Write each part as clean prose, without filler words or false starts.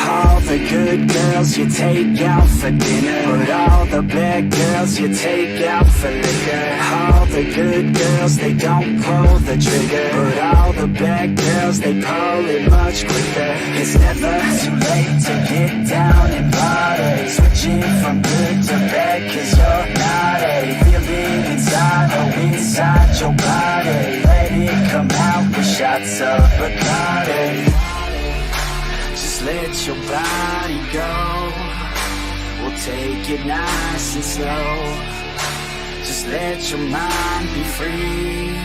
All the good girls you take out for dinner, but all the bad girls you take out for liquor. All the good girls, they don't pull the trigger, but all the bad girls, they pull it much quicker. It's never too late to get down and party, switching from good to bad, cause you're naughty. Feel it inside, oh inside your body, let it come out with shots of Bacardi. Let your body go, we'll take it nice and slow. Just let your mind be free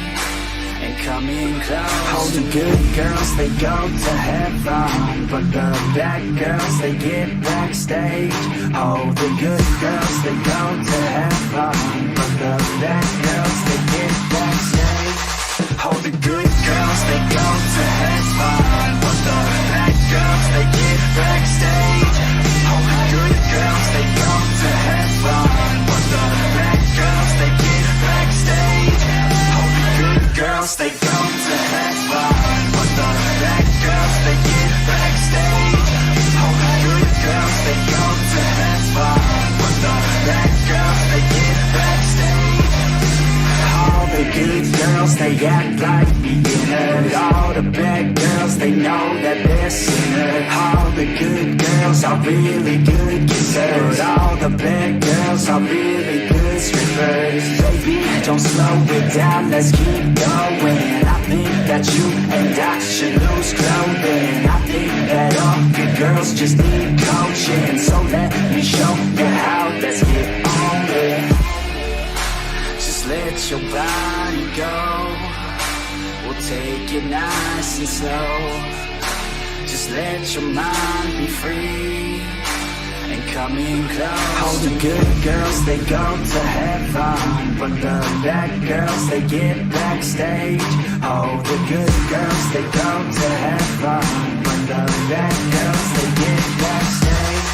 and come in close. All the good girls, they go to heaven, but the bad girls, they get backstage. All the good girls, they go to heaven, but the bad girls, they get backstage. All the good girls, they go to heaven, but the bad girls, they get backstage. All the good girls, they go to heaven, but the bad girls, they get backstage. All the good girls, they go to heaven, but the bad girls, they get backstage. All the good girls, they go to heaven, but the bad girls, they get backstage. All the good girls, they act like beginners. All the bad girls, they know that they're sinners. All the good girls are really good kissers. All the bad girls are really good strippers. Baby, don't slow it down, let's keep going. I think that you and I should lose clothing. I think that all good girls just need coaching. So let me show you how, let's get on it. Just let your body go, we'll take it nice and slow. Just let your mind be free and come in close. All the good girls, they go to heaven, but the bad girls, they get backstage. All the good girls, they go to heaven, but the bad girls, they get backstage.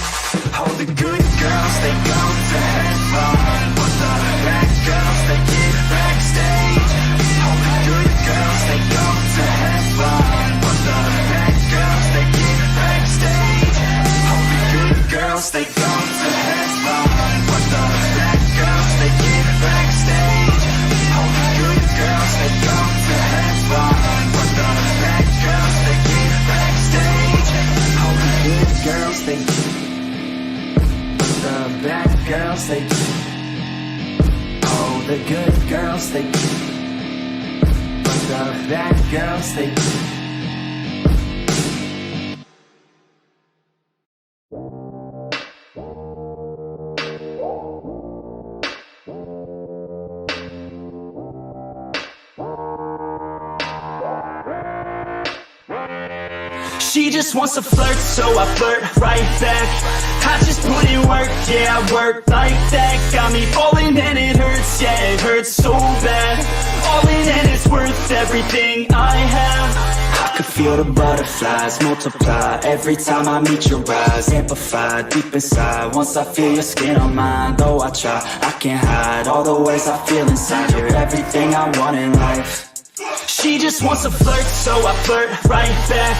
All the good girls, they go to heaven, but the bad girls, they get backstage. All the good girls, they go to heaven, but the bad girls, they get backstage. All the good girls, they go to heaven, but the bad girls, they get backstage. All the good girls, they go to heaven, but the bad girls, they get backstage. All the good girls, they the bad girls, they oh, the good girls, they but the bad girls, they She just wants to flirt, so I flirt right back. I just put in work, yeah, I work like that. Got me falling and it hurts, yeah, it hurts so bad. All in and it's worth everything I have. I could feel the butterflies multiply every time I meet your eyes. Amplified deep inside, once I feel your skin on mine. Though I try, I can't hide all the ways I feel inside. You're everything I want in life. She just wants to flirt, so I flirt right back.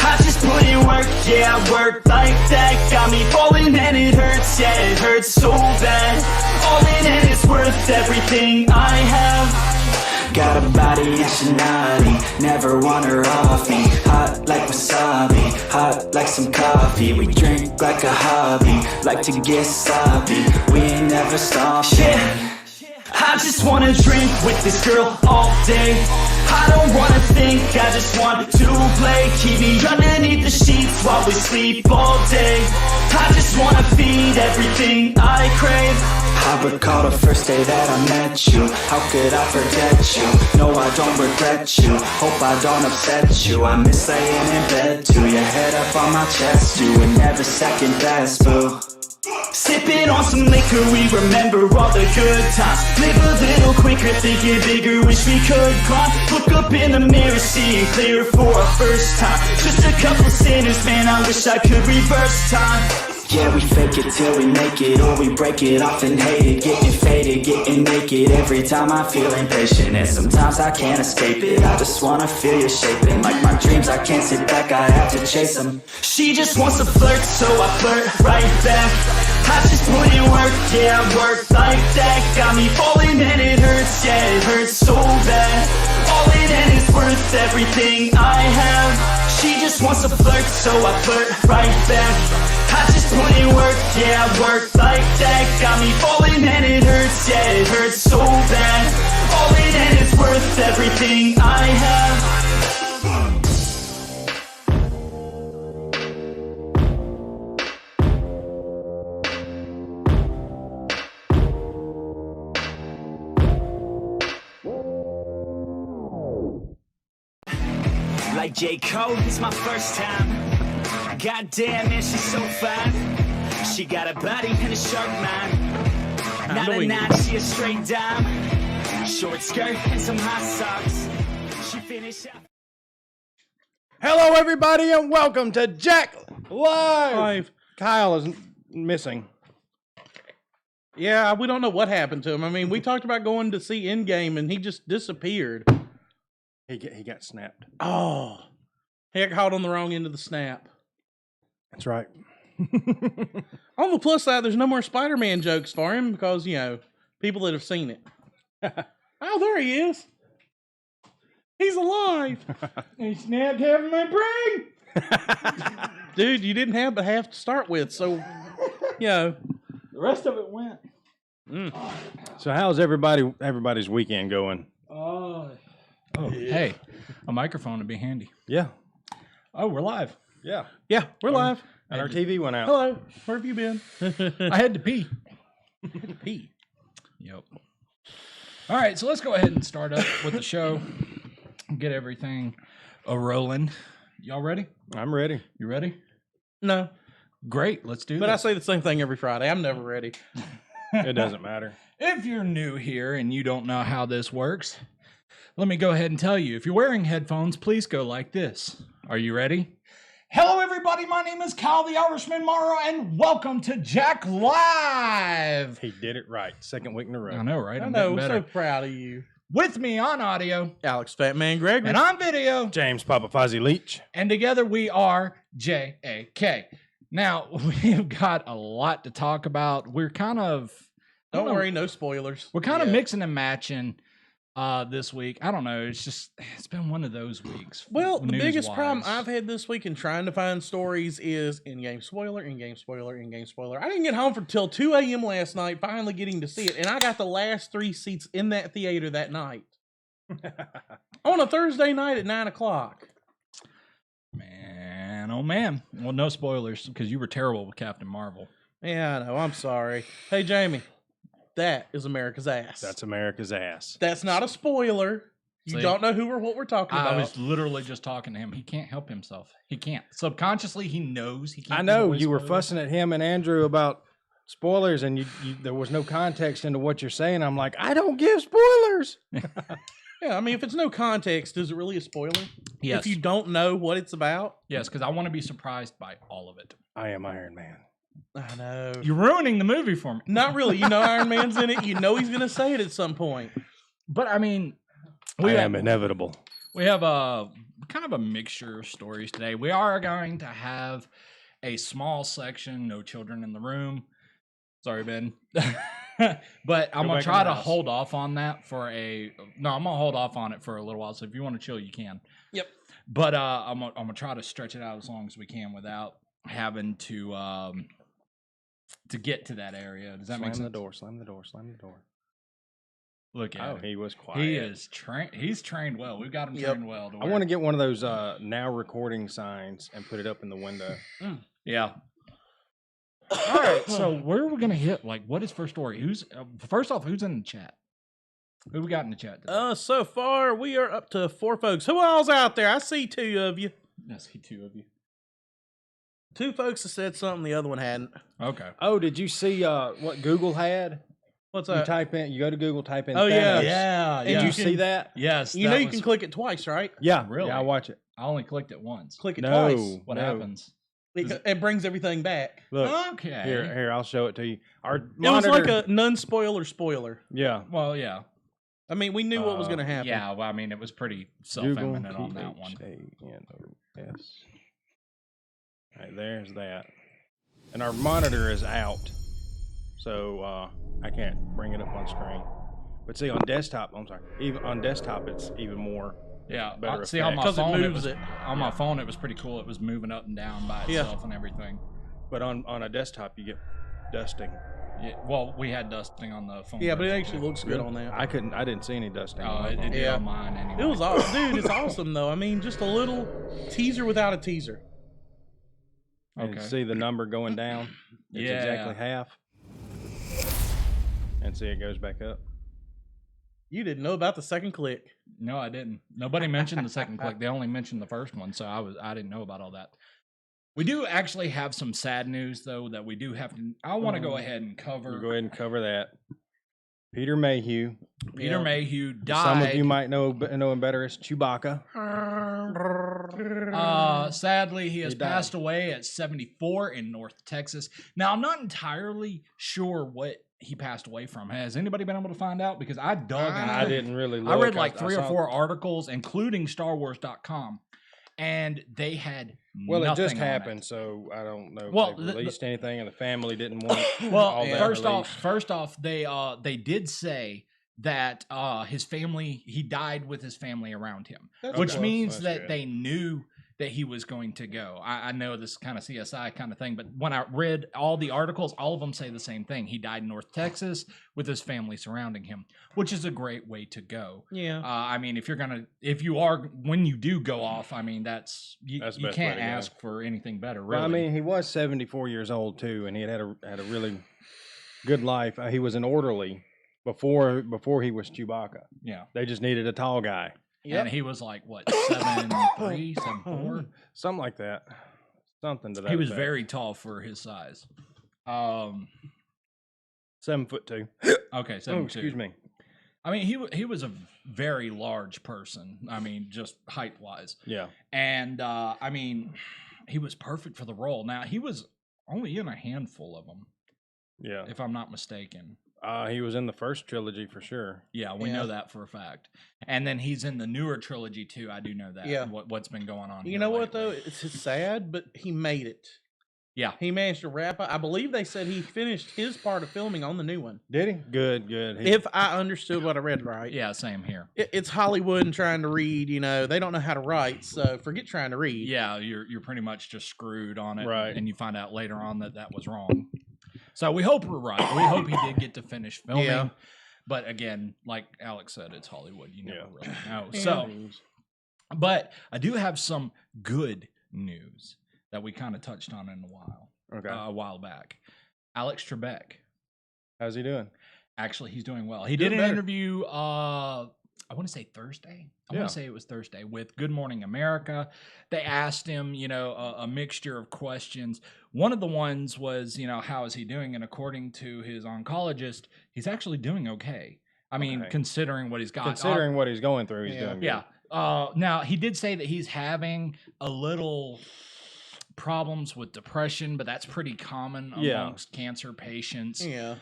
I just put in work, yeah, I work like that. Got me falling and it hurts, yeah, it hurts so bad. All in and it's worth everything I have. Got a body nationality, never want her off me. Hot like wasabi, hot like some coffee. We drink like a hobby, like to get sloppy. We ain't never stop, yeah. I just wanna drink with this girl all day. I don't wanna think, I just want to play. Keep me underneath the sheets while we sleep all day. I just wanna feed everything I crave. I recall the first day that I met you. How could I forget you? No, I don't regret you. Hope I don't upset you. I miss laying in bed too. Your head up on my chest, you were never second best, boo. Sipping on some liquor, we remember all the good times. Live a little quicker, thinking bigger, wish we could climb. Look up in the mirror, seeing clear for our first time. Just a couple sinners, man, I wish I could reverse time. Yeah, we fake it till we make it, or we break it off and hate it. Getting faded, getting naked, every time I feel impatient. And sometimes I can't escape it, I just wanna feel you shaping. Like my dreams, I can't sit back, I have to chase them. She just wants to flirt, so I flirt right back. I just put in work, yeah, I work like that. Got me falling and it hurts, yeah, it hurts so bad. All in and it's worth everything I have. She just wants to flirt, so I flirt right back. I just put in work, yeah, I work like that. Got me falling and it hurts, yeah, it hurts so bad. All in and it's worth everything I have. Like J. Cole, it's my first time. Goddamn, man, she's so fine. She got a body and a sharp mind. Not a nine, she a straight dime. Short skirt and some hot socks. She finished up. Hello, everybody, and welcome to JAKLive. Kyle is missing. Yeah, we don't know what happened to him. I mean, we talked about going to see Endgame, and he just disappeared. He got snapped. Oh, he got caught on the wrong end of the snap. That's right. On the plus side, there's no more Spider-Man jokes for him because, you know, people that have seen it. Oh, there he is. He's alive. He snapped half of my brain. Dude, you didn't have but half to start with, so, you know. The rest of it went. So how's everybody's weekend going? Hey, a microphone would be handy. Yeah. Oh, we're live. Yeah. Yeah, we're live. And our TV went out. Hello, where have you been? I had to pee. Pee. Yep. All right, so let's go ahead and start up with the show. Get everything rolling. Y'all ready? I'm ready. You ready? No, Great, let's do but I this. say the same thing every Friday. I'm never ready. It doesn't matter. If you're new here and you don't know how this works, let me go ahead and tell you. If you're wearing headphones, please go like this. Are you ready? Hello, everybody. My name is Kyle the Irishman Morrow, and welcome to JAKLive. He did it right. Second week in a row. I know, right? I I'm know, getting so better. proud of you. With me on audio Alex Fatman Gregory. and on video, James Papa Fozzie Leach. and together we are JAK. Now, we've got a lot to talk about. We're kind of... Don't worry, no spoilers. We're kind of Yeah. mixing and matching this week. I don't know. It's been one of those weeks. Well, the biggest news-wise. problem I've had this week in trying to find stories is in-game spoiler, in-game spoiler, in-game spoiler. I didn't get home till 2 a.m. last night, finally getting to see it, and I got the last 3 seats in that theater that night. On a Thursday night at 9 o'clock. Man, oh man. Well, no spoilers because you were terrible with Captain Marvel. Yeah, I know. I'm sorry. Hey, Jamie, that is America's ass. That's America's ass. That's not a spoiler. You See? don't know who or what we're talking about. I was literally just talking to him. He can't help himself. He can't. Subconsciously, he knows he can't. I know give away you were spoilers. fussing at him and Andrew about spoilers, and you there was no context into what you're saying. I'm like, I don't give spoilers. Yeah, I mean, if it's no context, is it really a spoiler? Yes. If you don't know what it's about? Yes, because I want to be surprised by all of it. I am Iron Man. I know. You're ruining the movie for me. Not really. You know Iron Man's in it. You know he's going to say it at some point. But I mean, I am inevitable. we have a kind of a mixture of stories today. We are going to have a small section, no children in the room. Sorry, Ben. But I'm going Go back to try in the to house. hold off on that I'm going to hold off on it for a little while. So if you want to chill, you can. Yep. But I'm going to try to stretch it out as long as we can without having to get to that area. Does that make sense? Slam the door, slam the door, slam the door. Look at Oh, him. he was quiet. He is trained. He's trained well. We've got him Yep. trained well. I want to get one of those now recording signs and put it up in the window. Yeah. All right. So where are we gonna hit? Like, what is first story? Who's first off? Who's in the chat? Who we got in the chat today? So far, we are up to 4 folks. Who all's out there? I see 2 of you. I see 2 of you. 2 folks have said something, the other one hadn't. Okay. Oh, did you see what Google had? What's You that? you go to Google, type in Oh, yeah. Thanos. Yeah. And Did yeah. you you see can- that? Yes. You that know you was- can click it twice, right? Yeah, Really? Yeah, I watch it. I only clicked it once. Click it No. twice. What No. happens? It brings everything back. Look, Okay. here, I'll show it to you. Our It monitor, was like a non-spoiler spoiler. yeah. Well, yeah. I mean, we knew what was going to happen. Yeah, well, I mean, it was pretty Google self-evident on that one. PHANOS. Right, there's that. And our monitor is out, so I can't bring it up on screen. But see, on desktop, I'm sorry, even on desktop, it's even more. Yeah, better see, on my effect. 'Cause it phone, moves was, it. On my phone, it was pretty cool. It was moving up and down by itself and everything. But on a desktop, you get dusting. Yeah, well, we had dusting on the phone. Yeah, but it version, actually too. looks good on that. I didn't see any dusting. Oh, on it my did phone. on mine anyway. It was awesome. Dude, it's awesome, though. I mean, just a little teaser without a teaser. And Okay. see the number going down. It's Yeah. exactly half. And see, it goes back up. You didn't know about the second click. No, I didn't. Nobody mentioned the second click. They only mentioned the first one, so I didn't know about all that. We do actually have some sad news though that we do have to. I want to go ahead and cover. We'll go ahead and cover that. Peter Mayhew. Peter Mayhew died. Some of you might know him better as Chewbacca. Sadly, he has He died. passed away at 74 in North Texas. Now, I'm not entirely sure what he passed away from. Has anybody been able to find out? Because I dug into I it. didn't really look. I read like I 3 or saw- 4 articles, including StarWars.com, and they had Well, it nothing just on happened, so I don't know if Well, they released anything, and the family didn't want Well, all that first released. off, they did say that his family, he died with his family around him, That's which close. means That's that good. they knew that he was going to go. I know this kind of CSI kind of thing, but when I read all the articles, all of them say the same thing. He died in North Texas with his family surrounding him, which is a great way to go. Yeah. I mean, when you do go off, I mean, That's the you best way can't to go. ask for anything better, really. Well, I mean, he was 74 years old too, and he had a really good life. He was an orderly before he was Chewbacca. yeah. They just needed a tall guy, And he was like, what, 7'3", 7'4"? something like that, something to that. He was effect. very tall for his size. 7'2". Okay, 7'2". Oh, excuse me. I mean, he was a very large person. I mean, just height wise, Yeah, and I mean, he was perfect for the role. Now he was only in a handful of them, yeah. if I'm not mistaken. He was in the first trilogy for sure. Yeah, we know that for a fact. And then he's in the newer trilogy too. I do know that. Yeah. What's been going on? You here know what, lately. though? It's sad, but he made it. Yeah. He managed to wrap up. I believe they said he finished his part of filming on the new one. Did he? Good. If I understood what I read right. Yeah, same here. It's Hollywood and trying to read, they don't know how to write, so forget trying to read. Yeah, you're pretty much just screwed on it, Right. And you find out later on that was wrong. So we hope we're right. We hope he did get to finish filming. Yeah. But again, like Alex said, it's Hollywood. You never really know. Yeah. So, but I do have some good news that we kind of touched on in Okay. a while back. Alex Trebek. How's he doing? Actually, he's doing well. He Doing did an better. interview, I want to say Thursday. I Yeah. want to say it was Thursday with Good Morning America. They asked him, a mixture of questions. One of the ones was, how is he doing? And according to his oncologist, he's actually doing okay. I mean, Okay. considering what he's got. Considering what he's going through, he's doing good. Yeah. Now, he did say that he's having a little problems with depression, but that's pretty common amongst cancer patients. Yeah.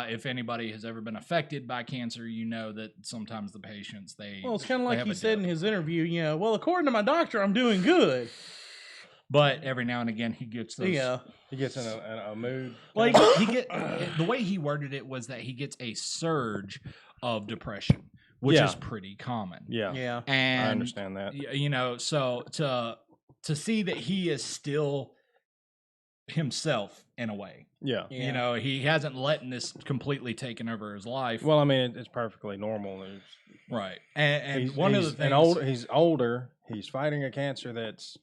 If anybody has ever been affected by cancer, you know that sometimes the patients, Well, it's kind of they like have he a said in dip. his interview, well, according to my doctor, I'm doing good. But every now and again he gets those. Yeah. He gets in a mood. Like he get the way he worded it was that he gets a surge of depression, which Yeah. is pretty common. Yeah. Yeah. And I understand that. So to see that he is still himself in a way. Yeah. Yeah. He hasn't let this completely taken over his life. Well, I mean, it's perfectly normal. Right. And He's, one of the he's things he's older. He's fighting a cancer that's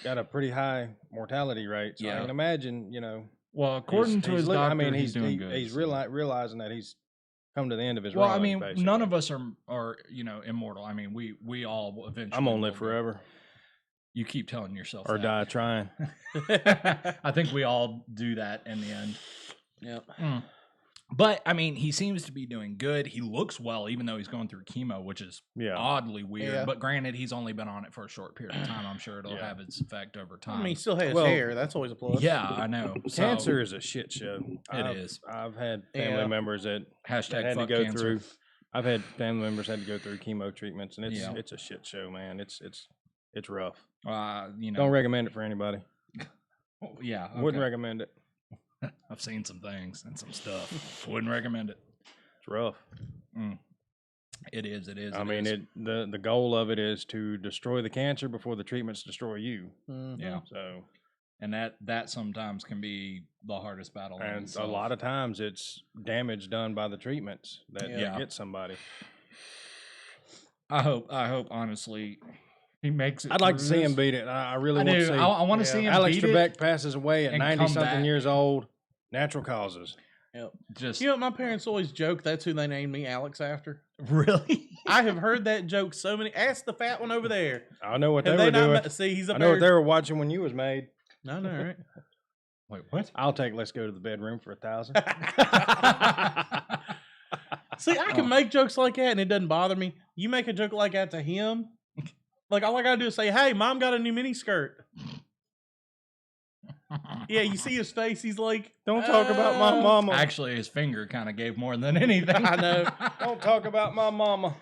got a pretty high mortality rate. So I Yeah. can imagine, well, according to his doctor, I mean, he's doing good. He's so. realizing that he's come to the end of his Well, run. I mean, basically. none of us are immortal. I mean, we all will eventually. I'm gonna will live go. forever You keep telling yourself or that. die trying. I think we all do that in the end. Yep. But I mean, he seems to be doing good. He looks well, even though he's going through chemo, which is oddly weird. Yeah. But granted, he's only been on it for a short period of time. I'm sure it'll have its effect over time. I mean, he still has Well, hair. That's always a plus. yeah, I know. So, Cancer is a shit show. It is. I've had family members that Hashtag had to fuck go cancer. through. I've had family members had to go through chemo treatments, and Yeah. it's a shit show, man. It's rough. You know, Don't recommend it for anybody. yeah, okay. Wouldn't recommend it. I've seen some things and some stuff. Wouldn't recommend it. It's rough. It is. It is. I it mean, is. the goal of it is to destroy the cancer before the treatments destroy you. Mhm. Yeah, So, and that sometimes can be the hardest battle. in and a itself. lot of times it's damage done by the treatments that Yeah. get somebody. I hope honestly he makes it. I'd like to through see him this. beat it. I really I want to do. see. I want to Yeah. see him Alex beat Trebek it. passes away at and 90 come something back. years old. Natural causes. Yep. Just You know, my parents always joke that's who they named me Alex after. really. I have heard that joke so many. Ask the fat one over there. I know what Have they were not doing. met- see, he's a I know what bear. they were watching when you was made. No, no, right? Wait, what? I'll take. Let's go to the bedroom for 1,000. See, I can make jokes like that and it doesn't bother me. You make a joke like that to him, like all I gotta do is say, "Hey, mom got a new mini skirt." Yeah, you see his face. He's like, Don't talk about my mama. Actually, his finger kind of gave more than anything. I know. Don't talk about my mama.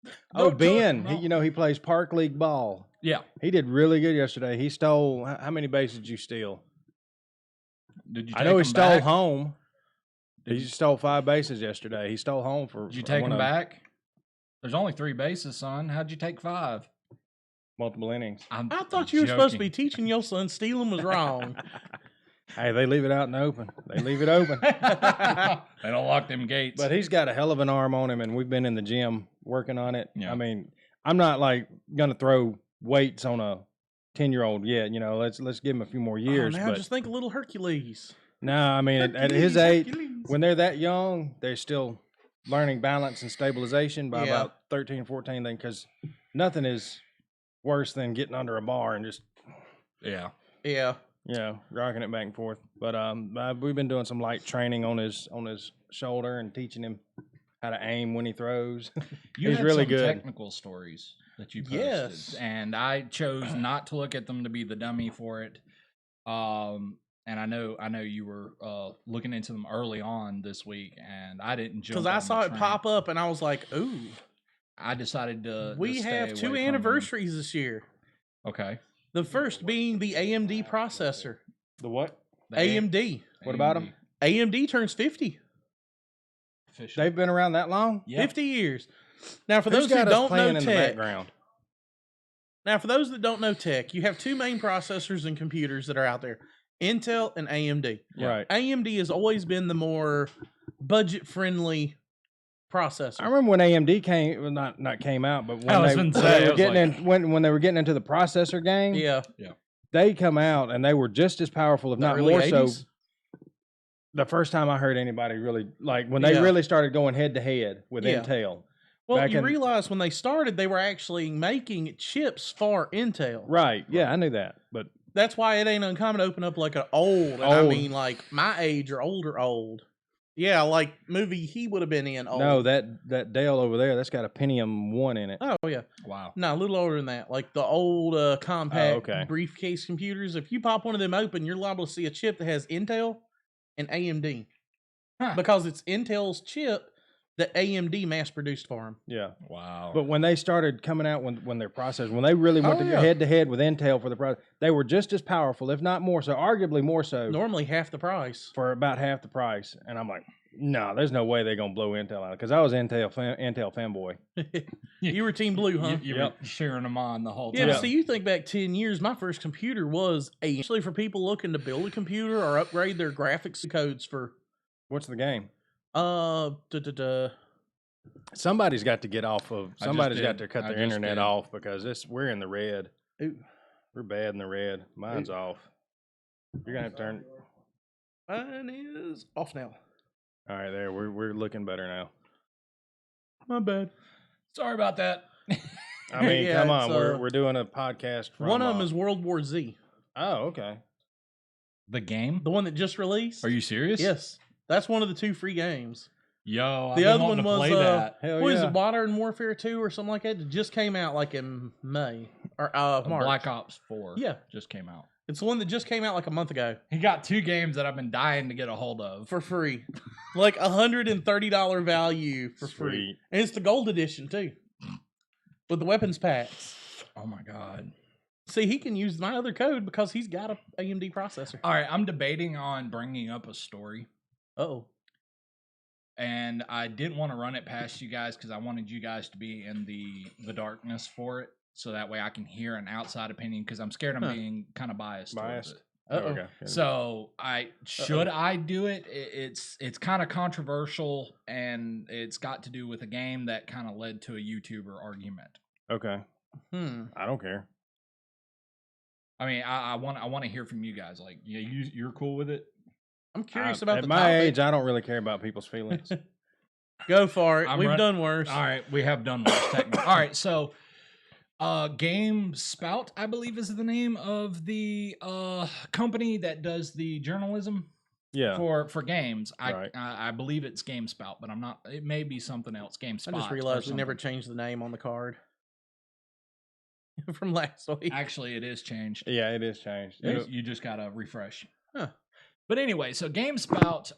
Don't Oh, talk Ben. about- He, he plays park league ball. Yeah. He did really good yesterday. He stole. How many bases did you steal? Did you? I know he take 'em stole back? home. He stole 5 bases yesterday. He stole home for. Did you for take one him of back? There's only 3 bases, son. How'd you take 5? multiple innings. I thought you were supposed to be teaching your son stealing was wrong. Hey, they leave it out in the open. They leave it open. They don't lock them gates. But he's got a hell of an arm on him, and we've been in the gym working on it. Yeah. I mean, I'm not like gonna throw weights on a 10-year-old yet. Let's give him a few more years. Now but just think of little Hercules. no, I mean, at his age, when they're that young, they're still learning balance and stabilization by Yeah. about 13, 14. Then, because nothing is worse than getting under a bar and just yeah. Yeah. rocking it back and forth. But we've been doing some light training on his shoulder and teaching him how to aim when he throws. You He's had really some good. technical stories that you posted. Yes. And I chose not to look at them to be the dummy for it. And I know you were looking into them early on this week, and I didn't jump Because I on saw the it train. pop up and I was like, ooh, I decided to. we stay have away 2 from them. anniversaries this year. Okay. The first being the AMD processor. The what? The AMD. What about 'em? AMD turns 50. Official. They've been around that long? Yeah. 50 years. Now, for Who's those who got us don't playing know in the tech, background? you have 2 main processors and computers that are out there, Intel and AMD. Right. AMD has always been the more budget-friendly processor. I remember when AMD came, well, not came out, but when I was they, gonna when say, they I were was getting like- in, when they were getting into the processor game, Yeah. they come out and they were just as powerful, if The not early more 80s? so. The first time I heard anybody really like when they Yeah. really started going head to head with Yeah. Intel. Well, back you in- realize when they started, they were actually making chips for Intel. Right. Yeah, I knew that. But That's why it ain't uncommon to open up like an old. And I Old. mean, like my age or older old. Yeah, like movie he would have been in. Old. no, that Dell over there, that's got a Pentium 1 in it. Oh yeah. Wow. No, a little older than that. Like the old compact okay. briefcase computers. If you pop one of them open, you're liable to see a chip that has Intel and AMD. Huh. Because it's Intel's chip that AMD mass produced for them. Yeah. Wow. But when they started coming out when their processors, when they really went Oh, to yeah. head to head with Intel for the process, they were just as powerful, if not more so, arguably more so, Normally half the price. for about half the price. And I'm like, no, there's no way they're gonna blow Intel out because I was Intel fanboy. You were Team Blue, huh? You Yep. were cheering them on the whole Yeah, time. but see, you think back 10 years, my first computer was actually for people looking to build a computer or upgrade their graphics codes for, What's the game? duh, duh, duh. Somebody's got to get off of. I just Somebody's got did. to cut I their just internet did. off because we're in the red. Ooh. We're bad in the red. Mine's off. You're gonna have to turn. Mine is off now. All right, there. We're looking better now. My bad. Sorry about that. I mean, Yeah, come on. it's, We're doing a podcast. From, One of them is World War Z. Oh, okay. The game? The one that just released. Are you serious? Yes. That's one of the 2 free games. Yo, The other one was play that. Hell what is yeah. it, Modern Warfare 2 or something like that? It just came out like in May or March. Black Ops 4. Yeah. Just came out. It's the one that just came out like a month ago He got 2 games that I've been dying to get a hold of. for free, like $130 value for free, Sweet. and it's the gold edition too, with the weapons packs. Oh my god. See, he can use my other code because he's got a AMD processor. All right, I'm debating on bringing up a story. Oh, And I didn't want to run it past you guys because I wanted you guys to be in the darkness for it. So that way I can hear an outside opinion because I'm scared I'm being kind of biased towards it. Okay. So should I do it? It's kind of controversial and it's got to do with a game that kind of led to a YouTuber argument. Okay. I don't care. I mean, I want to hear from you guys. Like, yeah, you're cool with it? I'm curious about at the my topic. age, I don't really care about people's feelings. Go for it. I'm We've done worse. All right, we have done worse. Technically. All right, so Game Spout, I believe, is the name of the company that does the journalism Yeah. for games. Right. I believe it's Game Spout, but I'm not. It may be something else. Game I Spot. just or realized we never something. changed the name on the card from last week. Actually, it is changed. Yeah, it is changed. You just gotta refresh. Huh. But anyway, so GameSpout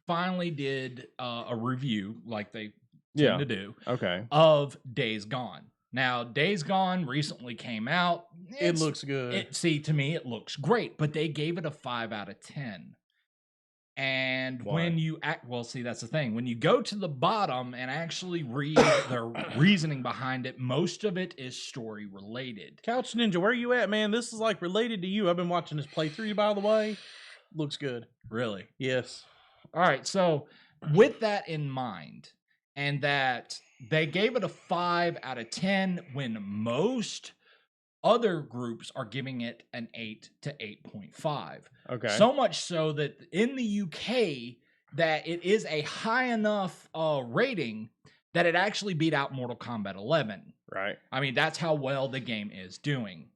finally did a review, like they tend to do, Okay. of Days Gone. Now, Days Gone recently came out. It looks good. To me, it looks great, but they gave it a 5 out of 10. And Why? when you see, that's the thing. When you go to the bottom and actually read the reasoning behind it, most of it is story related. Couch Ninja, where you at, man? This is like related to you. I've been watching this playthrough, by the way. Looks good. Really? Yes. All right. So, with that in mind, and that they gave it a 5 out of 10 when most other groups are giving it an 8 to 8.5. Okay. So much so that in the UK, that it is a high enough rating that it actually beat out Mortal Kombat 11. Right. I mean, that's how well the game is doing.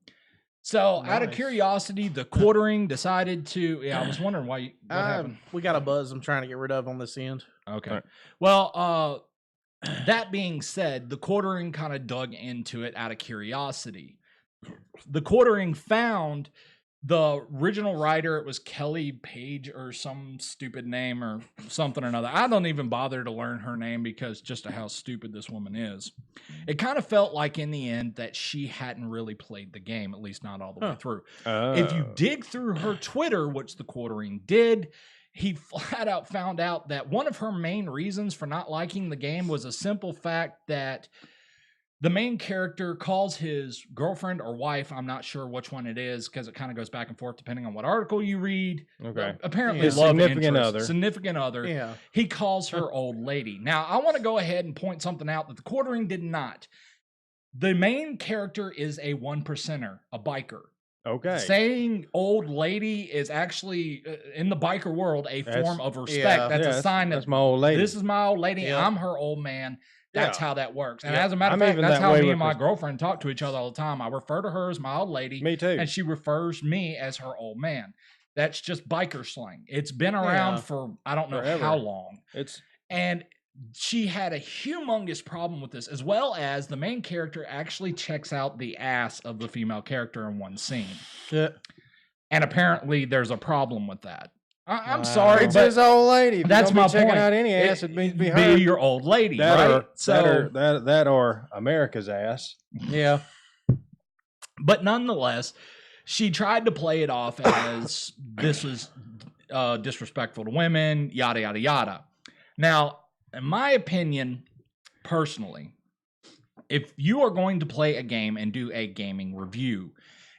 So, out of Nice. curiosity, the quartering decided to. Yeah, I was wondering why. What happened? We got a buzz I'm trying to get rid of on this end. Okay. Alright. Well, that being said, the quartering kind of dug into it out of curiosity. The quartering found the original writer, it was Kelly Page or some stupid name or something or another. I don't even bother to learn her name because just of how stupid this woman is. It kind of felt like in the end that she hadn't really played the game, at least not all the way through. If you dig through her Twitter, which the quartering did, he flat out found out that one of her main reasons for not liking the game was a simple fact that the main character calls his girlfriend or wife, I'm not sure which one it is because it kind of goes back and forth depending on what article you read. Okay. Apparently, His love significant interest, other. significant other. Yeah. He calls her old lady. Now, I want to go ahead and point something out that the quartering did not. The main character is a 1%er, a biker. Okay. Saying old lady is actually, in the biker world, a That's- form of respect. yeah. That's Yeah, a sign that's that my old lady. this is my old lady. Yeah. I'm her old man. That's Yeah. how that works. And Yeah. as a matter of I'm fact, even that's that how way me with and my this- girlfriend talk to each other all the time. I refer to her as my old lady, Me too. and she refers me as her old man. That's just biker slang. It's been around Yeah. for I don't know Forever. how long. It's And she had a humongous problem with this, as well as the main character actually checks out the ass of the female character in one scene. Yeah. And apparently there's a problem with that. I'm Wow. sorry, it's but his old lady. If you that's don't be my checking point. out any ass, it'd be her. Be your old lady, that right? or that or America's ass. Yeah. But nonetheless, she tried to play it off as this was disrespectful to women, yada, yada, yada. Now, in my opinion, personally, if you are going to play a game and do a gaming review,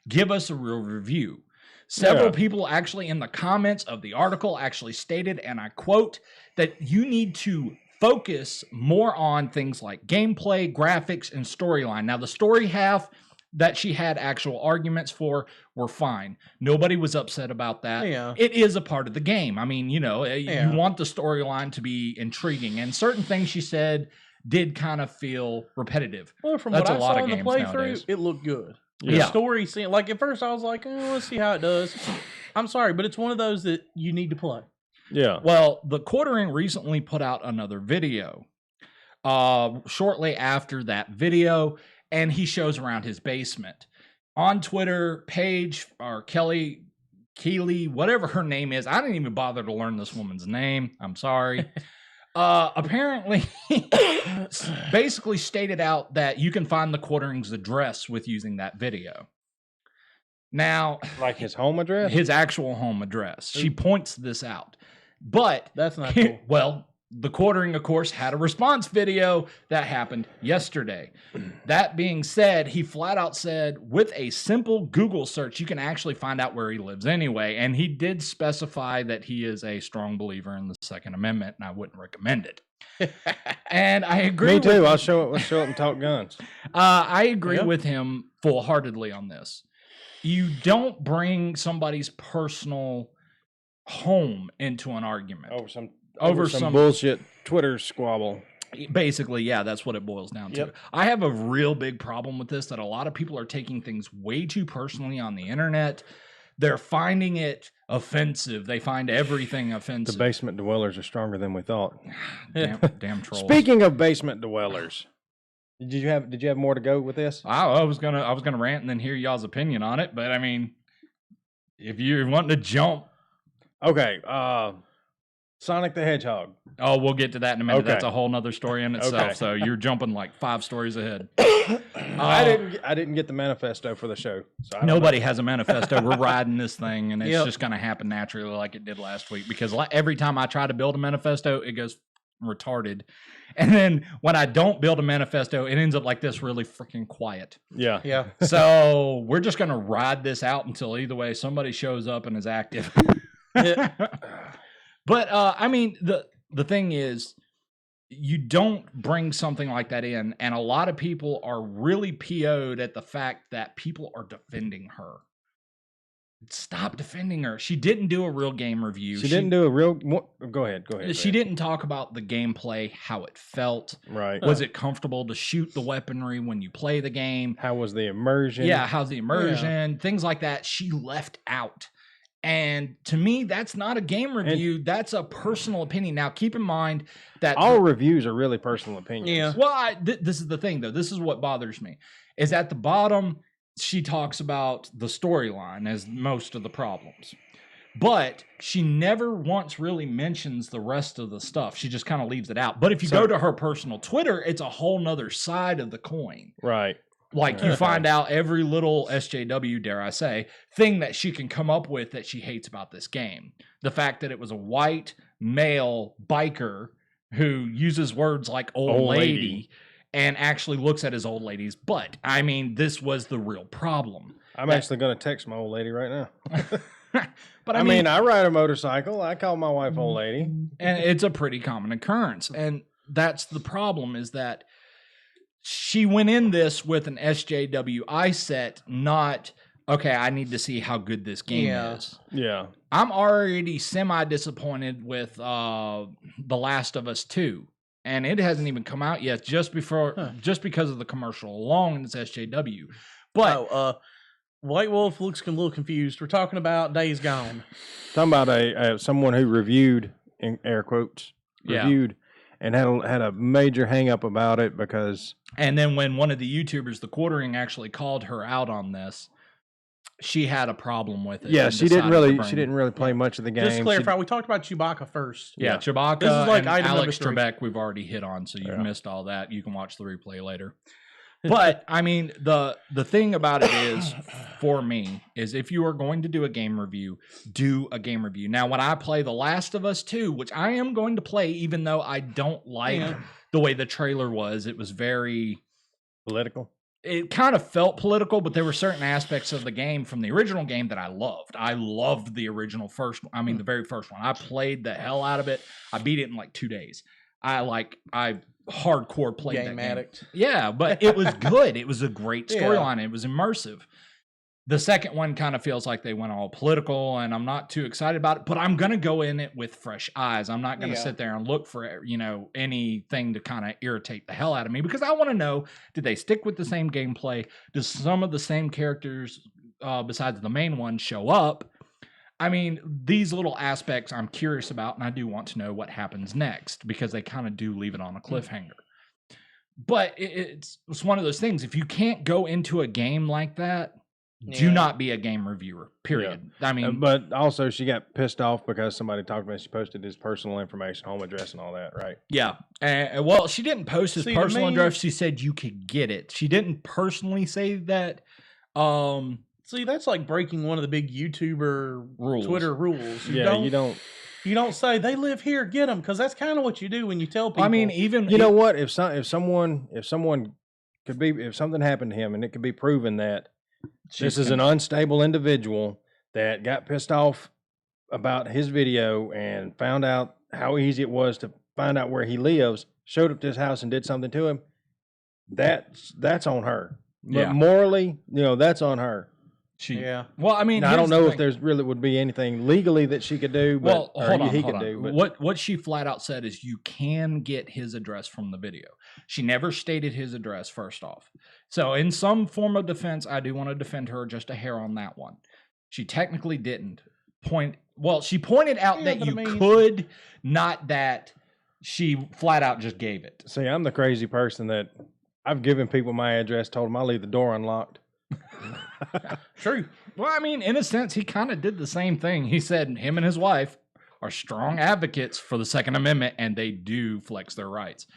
give us a real review. Several Yeah. people actually in the comments of the article actually stated, and I quote, that you need to focus more on things like gameplay, graphics, and storyline. Now, the story half that she had actual arguments for were fine. Nobody was upset about that. Yeah. It is a part of the game. I mean, you know, Yeah. you want the storyline to be intriguing, and certain things she said did kind of feel repetitive. Well, from That's what a I lot saw of in the games playthrough, nowadays. it looked good. Yeah. The story scene, like at first I was like, let's see how it does. I'm sorry, but it's one of those that you need to play. Yeah. Well, the Quartering recently put out another video shortly after that video, and he shows around his basement. On Twitter, Paige or Keely, whatever her name is, I didn't even bother to learn this woman's name. I'm sorry. Apparently, basically stated out that you can find the Quartering's address with using that video. Now, Like his home address? his actual home address. She points this out. But That's not cool. well, the Quartering, of course, had a response video that happened yesterday. That being said, he flat out said, with a simple Google search, you can actually find out where he lives anyway. And he did specify that he is a strong believer in the Second Amendment, and I wouldn't recommend it. And I agree. Me too. With Let's show it and talk guns. I agree Yep. with him full-heartedly on this. You don't bring somebody's personal home into an argument. Over some bullshit Twitter squabble. Basically, yeah, that's what it boils down to. Yep. I have a real big problem with this, that a lot of people are taking things way too personally on the internet. They're finding it offensive. They find everything The offensive. basement dwellers are stronger than we thought. Damn trolls. Speaking of basement dwellers, did you have more to go with this? I was gonna rant and then hear y'all's opinion on it, but I mean, if you're wanting to jump, Okay, Sonic the Hedgehog. oh, we'll get to that in a minute. Okay. That's a whole nother story in itself. Okay. So you're jumping like 5 stories ahead. I didn't get the manifesto for the show. So I don't Nobody has a manifesto. We're riding this thing, and it's Yep. just going to happen naturally like it did last week. Because every time I try to build a manifesto, it goes retarded. And then when I don't build a manifesto, it ends up like this, really freaking quiet. know. Yeah. Yeah. So we're just going to ride this out until either way somebody shows up and is active. But I mean, the thing is, you don't bring something like that in, and a lot of people are really PO'd at the fact that people are defending her. Stop defending her. She didn't do a real game review. She didn't do a real. Go ahead. She didn't talk about the gameplay, how it felt. Right. Was it comfortable to shoot the weaponry when you play the game? How was the immersion? Yeah, how's the immersion? Things like that. She left out. And to me, that's not a game review. That's a personal opinion. Now, keep in mind that all reviews are really personal opinions. Yeah. well, this is the thing, though. This is what bothers me. Is at the bottom, she talks about the storyline as most of the problems. But she never once really mentions the rest of the stuff. She just kind of leaves it out. But if you go to her personal Twitter, it's a whole nother side of the coin. Right. Like you find out every little SJW, dare I say, thing that she can come up with that she hates about this game. The fact that it was a white male biker who uses words like old lady and actually looks at his old lady's butt. I mean, this was the real problem. I'm actually going to text my old lady right now. But I mean, I ride a motorcycle. I call my wife old lady. and it's a pretty common occurrence. And that's the problem, is that she went in this with an SJWI set, not, okay, I need to see how good this game is. Yeah. I'm already semi-disappointed with The Last of Us 2. And it hasn't even come out yet, just because of the commercial alone, and it's SJW. But White Wolf looks a little confused. We're talking about Days Gone. Talking about someone who reviewed, in air quotes, reviewed, and had a major hang up about it because. And then when one of the YouTubers, the Quartering, actually called her out on this, she had a problem with it. Yeah, and she didn't decided really play much of the game. Just to clarify, we talked about Chewbacca first. Yeah, Chewbacca This is like and item Alex number 3. Trebek we've already hit on, so you've missed all that. You can watch the replay later. But I mean, the thing about it is, for me, is if you are going to do a game review, do a game review. Now, when I play The Last of Us 2, which I am going to play, even though I don't like the way the trailer was, it was very political. It kind of felt political, but there were certain aspects of the game from the original game that I loved. I loved the original the very first one. I played the hell out of it. I beat it in like 2 days. I hardcore played Game that game. addict. Yeah, but it was good. It was a great storyline. It was immersive. The second one kind of feels like they went all political, and I'm not too excited about it, but I'm going to go in it with fresh eyes. I'm not going to sit there and look for, anything to kind of irritate the hell out of me, because I want to know, did they stick with the same gameplay? Does some of the same characters, besides the main one, show up? I mean, these little aspects I'm curious about, and I do want to know what happens next because they kind of do leave it on a cliffhanger. But it's one of those things. If you can't go into a game like that, do not be a game reviewer. Period. I mean, but also she got pissed off because somebody talked about it. She posted his personal information, home address, and all that. Right? Yeah. Well, she didn't post his personal address. She said you could get it. She didn't personally say that. See, that's like breaking one of the big YouTuber rules. Twitter rules. You don't say they live here, get them, because that's kind of what you do when you tell people. I mean, even know what? If something happened to him and it could be proven that this is an unstable individual that got pissed off about his video and found out how easy it was to find out where he lives, showed up to his house and did something to him, that's on her. But morally, that's on her. Well, I mean, now, I don't know if there's really would be anything legally that she could do, but he could do. But what she flat out said is you can get his address from the video. She never stated his address first off. So in some form of defense, I do want to defend her just a hair on that one. She technically didn't she pointed out that you could, not that she flat out just gave it. See, I'm the crazy person that I've given people my address, told them I leave the door unlocked. True. Well, I mean, in a sense, he kind of did the same thing. He said him and his wife are strong advocates for the Second Amendment, and they do flex their rights.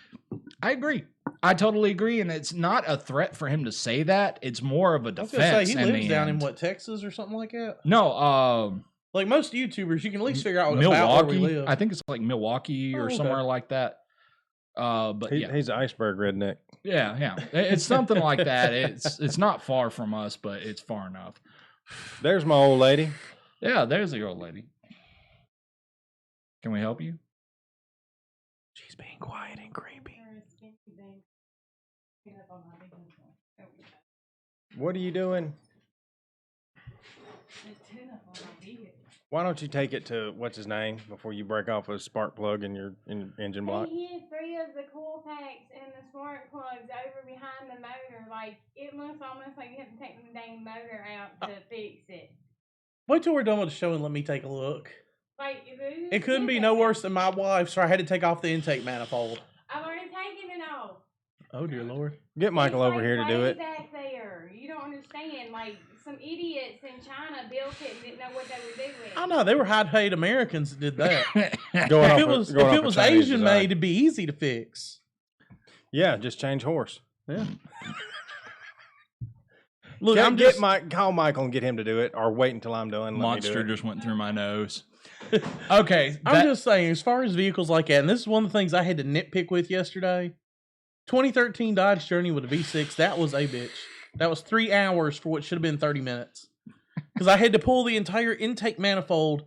I agree. I totally agree, and it's not a threat for him to say that. It's more of a defense. I was gonna say, he lives down in Texas or something like that? No, like most YouTubers, you can at least figure out Milwaukee. About where we live. I think it's like Milwaukee or somewhere like that. But he's an iceberg redneck. Yeah, it's something like that. It's not far from us, but it's far enough. There's my old lady. Yeah, there's the old lady. Can we help you? She's being quiet and creepy. What are you doing? Why don't you take it to what's his name before you break off a spark plug in your engine block? He hid 3 of the coil packs and the spark plugs over behind the motor. Like, it looks almost like you have to take the dang motor out to fix it. Wait till we're done with the show and let me take a look. Like, it couldn't be no worse than my wife, so I had to take off the intake manifold. I've already taken it off. Oh dear Lord! Get Michael over here to do it. Back there, you don't understand. Like, some idiots in China built it and didn't know what they were doing. I know they were high-paid Americans that did that. If it was Asian made, it'd be easy to fix. Yeah, just change horse. Yeah. Look, call Michael and get him to do it, or wait until I'm done. Monster just went through my nose. Okay, I'm just saying, as far as vehicles like that, and this is one of the things I had to nitpick with yesterday. 2013 Dodge Journey with a V6, that was a bitch. That was 3 hours for what should have been 30 minutes. Because I had to pull the entire intake manifold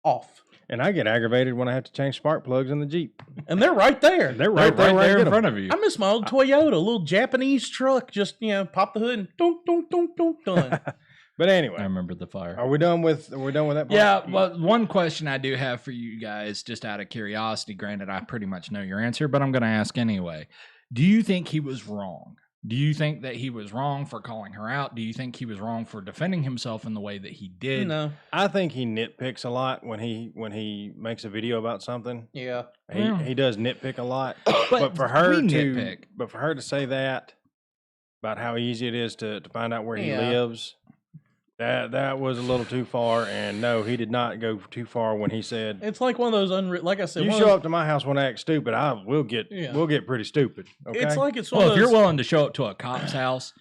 off. And I get aggravated when I have to change spark plugs in the Jeep. And they're right there. They're right there in front of you. I miss my old Toyota, a little Japanese truck. Just, pop the hood and done. But anyway, I remember the fire. Are we done with that part? Yeah, but one question I do have for you guys, just out of curiosity, granted I pretty much know your answer, but I'm going to ask anyway. Do you think he was wrong? Do you think that he was wrong for calling her out? Do you think he was wrong for defending himself in the way that he did? No. I think he nitpicks a lot when he makes a video about something. Yeah. He does nitpick a lot. but for her to say that about how easy it is to find out where he lives, that was a little too far. And no, he did not go too far when he said it's like one of those like I said, you show up to my house when I act stupid, we'll get pretty stupid. Okay? It's like it's if you're willing to show up to a cop's house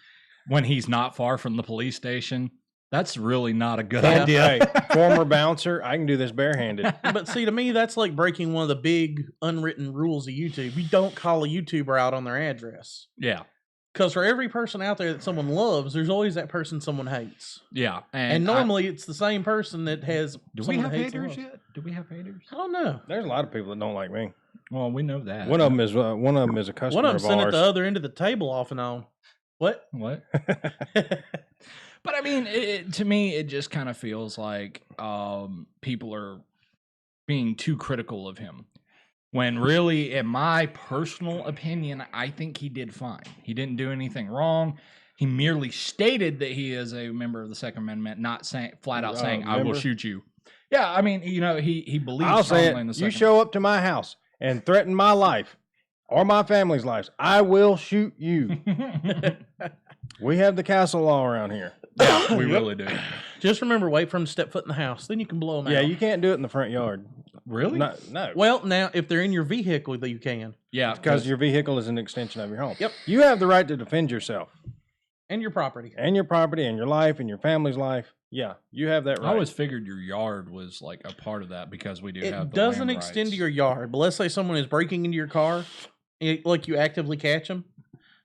when he's not far from the police station, that's really not a good idea. Hey, former bouncer, I can do this barehanded. But see, to me, that's like breaking one of the big unwritten rules of YouTube. You don't call a YouTuber out on their address. Yeah. Because for every person out there that someone loves, there's always that person someone hates. Yeah. And normally it's the same person that has Do we have haters yet? Do we have haters? I don't know. There's a lot of people that don't like me. Well, we know that. One of them is a customer One of them sent at the other end of the table off and on. What? But I mean, to me, it just kind of feels like people are being too critical of him. When really, in my personal opinion, I think he did fine. He didn't do anything wrong. He merely stated that he is a member of the Second Amendment, not saying flat out saying, "I will shoot you." Yeah, I mean, he believes I'll say strongly in the it. You second. show up to my house and threaten my life or my family's lives, I will shoot you. We have the castle law around here. Yeah, we really do. Just remember, wait for them to step foot in the house. Then you can blow them Yeah, out. you can't do it in the front yard. Really? No. Well, now, if they're in your vehicle, you can. Yeah, Because your vehicle is an extension of your home. Yep. You have the right to defend yourself And your property. and your property and your life and your family's life. Yeah, you have that right. I always figured your yard was like a part of that because we do have It the doesn't land extend to rights. your yard, but let's say someone is breaking into your car, like you actively catch them,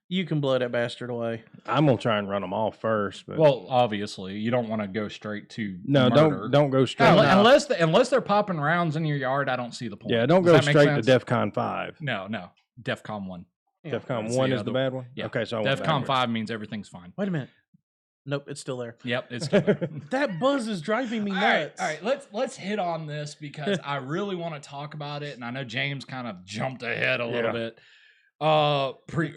you can blow that bastard away. I'm gonna try and run them off first. But Well, obviously, you don't want to go straight to no, murder. don't go straight. Unless they're popping rounds in your yard, I don't see the point. Yeah, don't Does go that make straight to sense? DEFCON 5. No, DEFCON 1. Yeah. DEFCON That's 1 the is the other- bad one? Yeah. Okay, so I went DEFCON backwards. 5 means everything's fine. Wait a minute. Nope, it's still there. Yep, it's still there. That buzz is driving me All right, nuts. all right. Let's hit on this because I really want to talk about it, and I know James kind of jumped ahead a little bit. Pre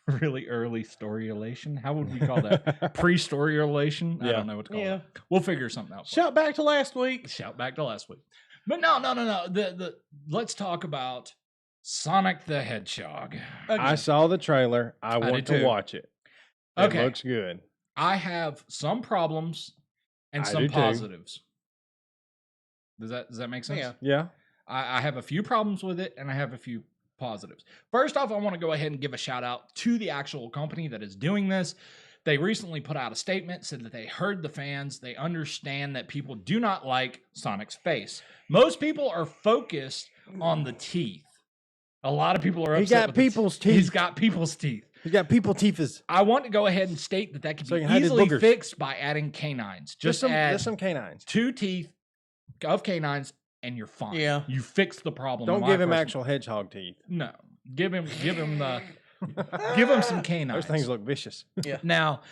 really early story elation. How would we call that? Pre-story elation? I Yeah. don't know what to call Yeah. it. We'll figure something out. for Shout back to last week. you. Shout back to last week. But no. Let's talk about Sonic the Hedgehog. I saw the trailer. I want did to too. watch it. Okay. It looks good. I have some problems and I some do too. positives. Does that make sense? Yeah. Yeah. I have a few problems with it and I have a few positives. First off, I want to go ahead and give a shout out to the actual company that is doing this. They recently put out a statement, said that they heard the fans. They understand that people do not like Sonic's face. Most people are focused on the teeth. A lot of people are upset. He got with the people's He's teeth. got people's teeth. He's got people teeths. I want to go ahead and state that can So be you can hide his easily boogers. fixed by adding canines. Just add Just some canines. 2 teeth of canines and you're fine. Yeah. You fix the problem. Don't in give my him personal- actual hedgehog teeth. No. Give him give him some canines. Those things look vicious. Now,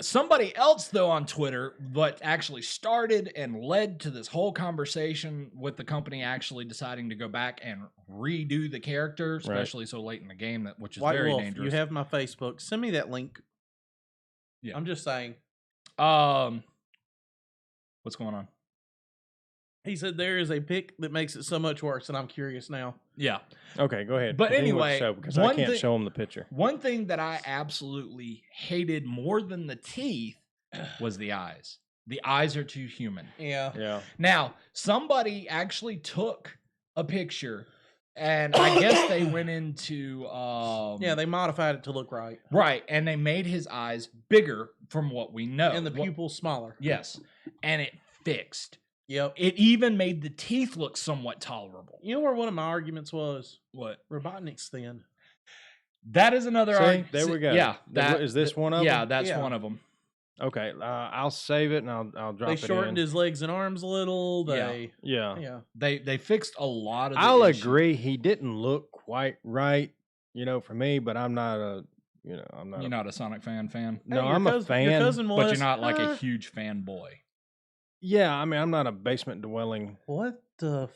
somebody else though on Twitter, but actually started and led to this whole conversation with the company actually deciding to go back and redo the character, especially so late in the game, which is White very Wolf, dangerous. you have my Facebook. Send me that link. Yeah. I'm just saying. What's going on? He said there is a pic that makes it so much worse, and I'm curious now. Yeah. Okay, go ahead. But Continue with the anyway, show, because I one can't thing- show him the picture. One thing that I absolutely hated more than the teeth was the eyes. The eyes are too human. Yeah. Yeah. Now, somebody actually took a picture and I guess they went into Yeah, they modified it to look right. right, and they made his eyes bigger from what we know. And the pupils smaller. Yes. And it fixed. Yep. It even made the teeth look somewhat tolerable. You know where one of my arguments was? What? Robotnik's thin. That is another See, argument. there we go. Yeah, Is this one of yeah, them? that's Yeah. one of them. Okay, I'll save it and I'll drop They it shortened in. his legs and arms a little. Yeah. They, Yeah. yeah. They fixed a lot of the I'll issues. agree. He didn't look quite right, for me, but I'm not a, I'm not. You're not a Sonic fan? No, Hey, your I'm a cousin- Your fan, cousin was. But you're not like a huge fanboy. Yeah, I mean, I'm not a basement dwelling. What the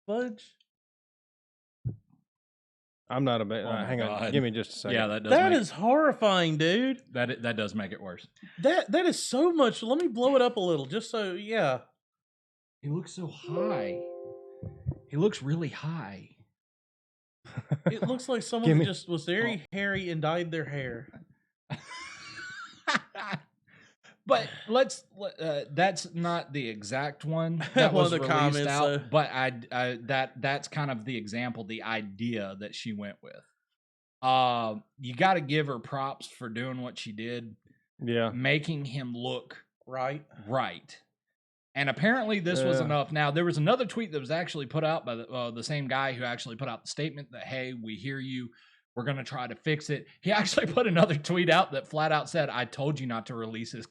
fudge? I'm not a. my Hang on, God. give me just a second. Yeah, that does That make, is horrifying, dude. that does make it worse. That is so much. Let me blow it up a little, just so yeah. He looks so high. He looks really high. It looks like someone Gimme- just was very hairy and dyed their hair. But that's not the exact one that One was of the released comments, out. But that's kind of the example, the idea that she went with. You got to give her props for doing what she did, Yeah. making him look Right? right. And apparently this was Yeah. enough. Now, there was another tweet that was actually put out by the same guy who actually put out the statement that, hey, we hear you. We're going to try to fix it. He actually put another tweet out that flat out said, I told you not to release his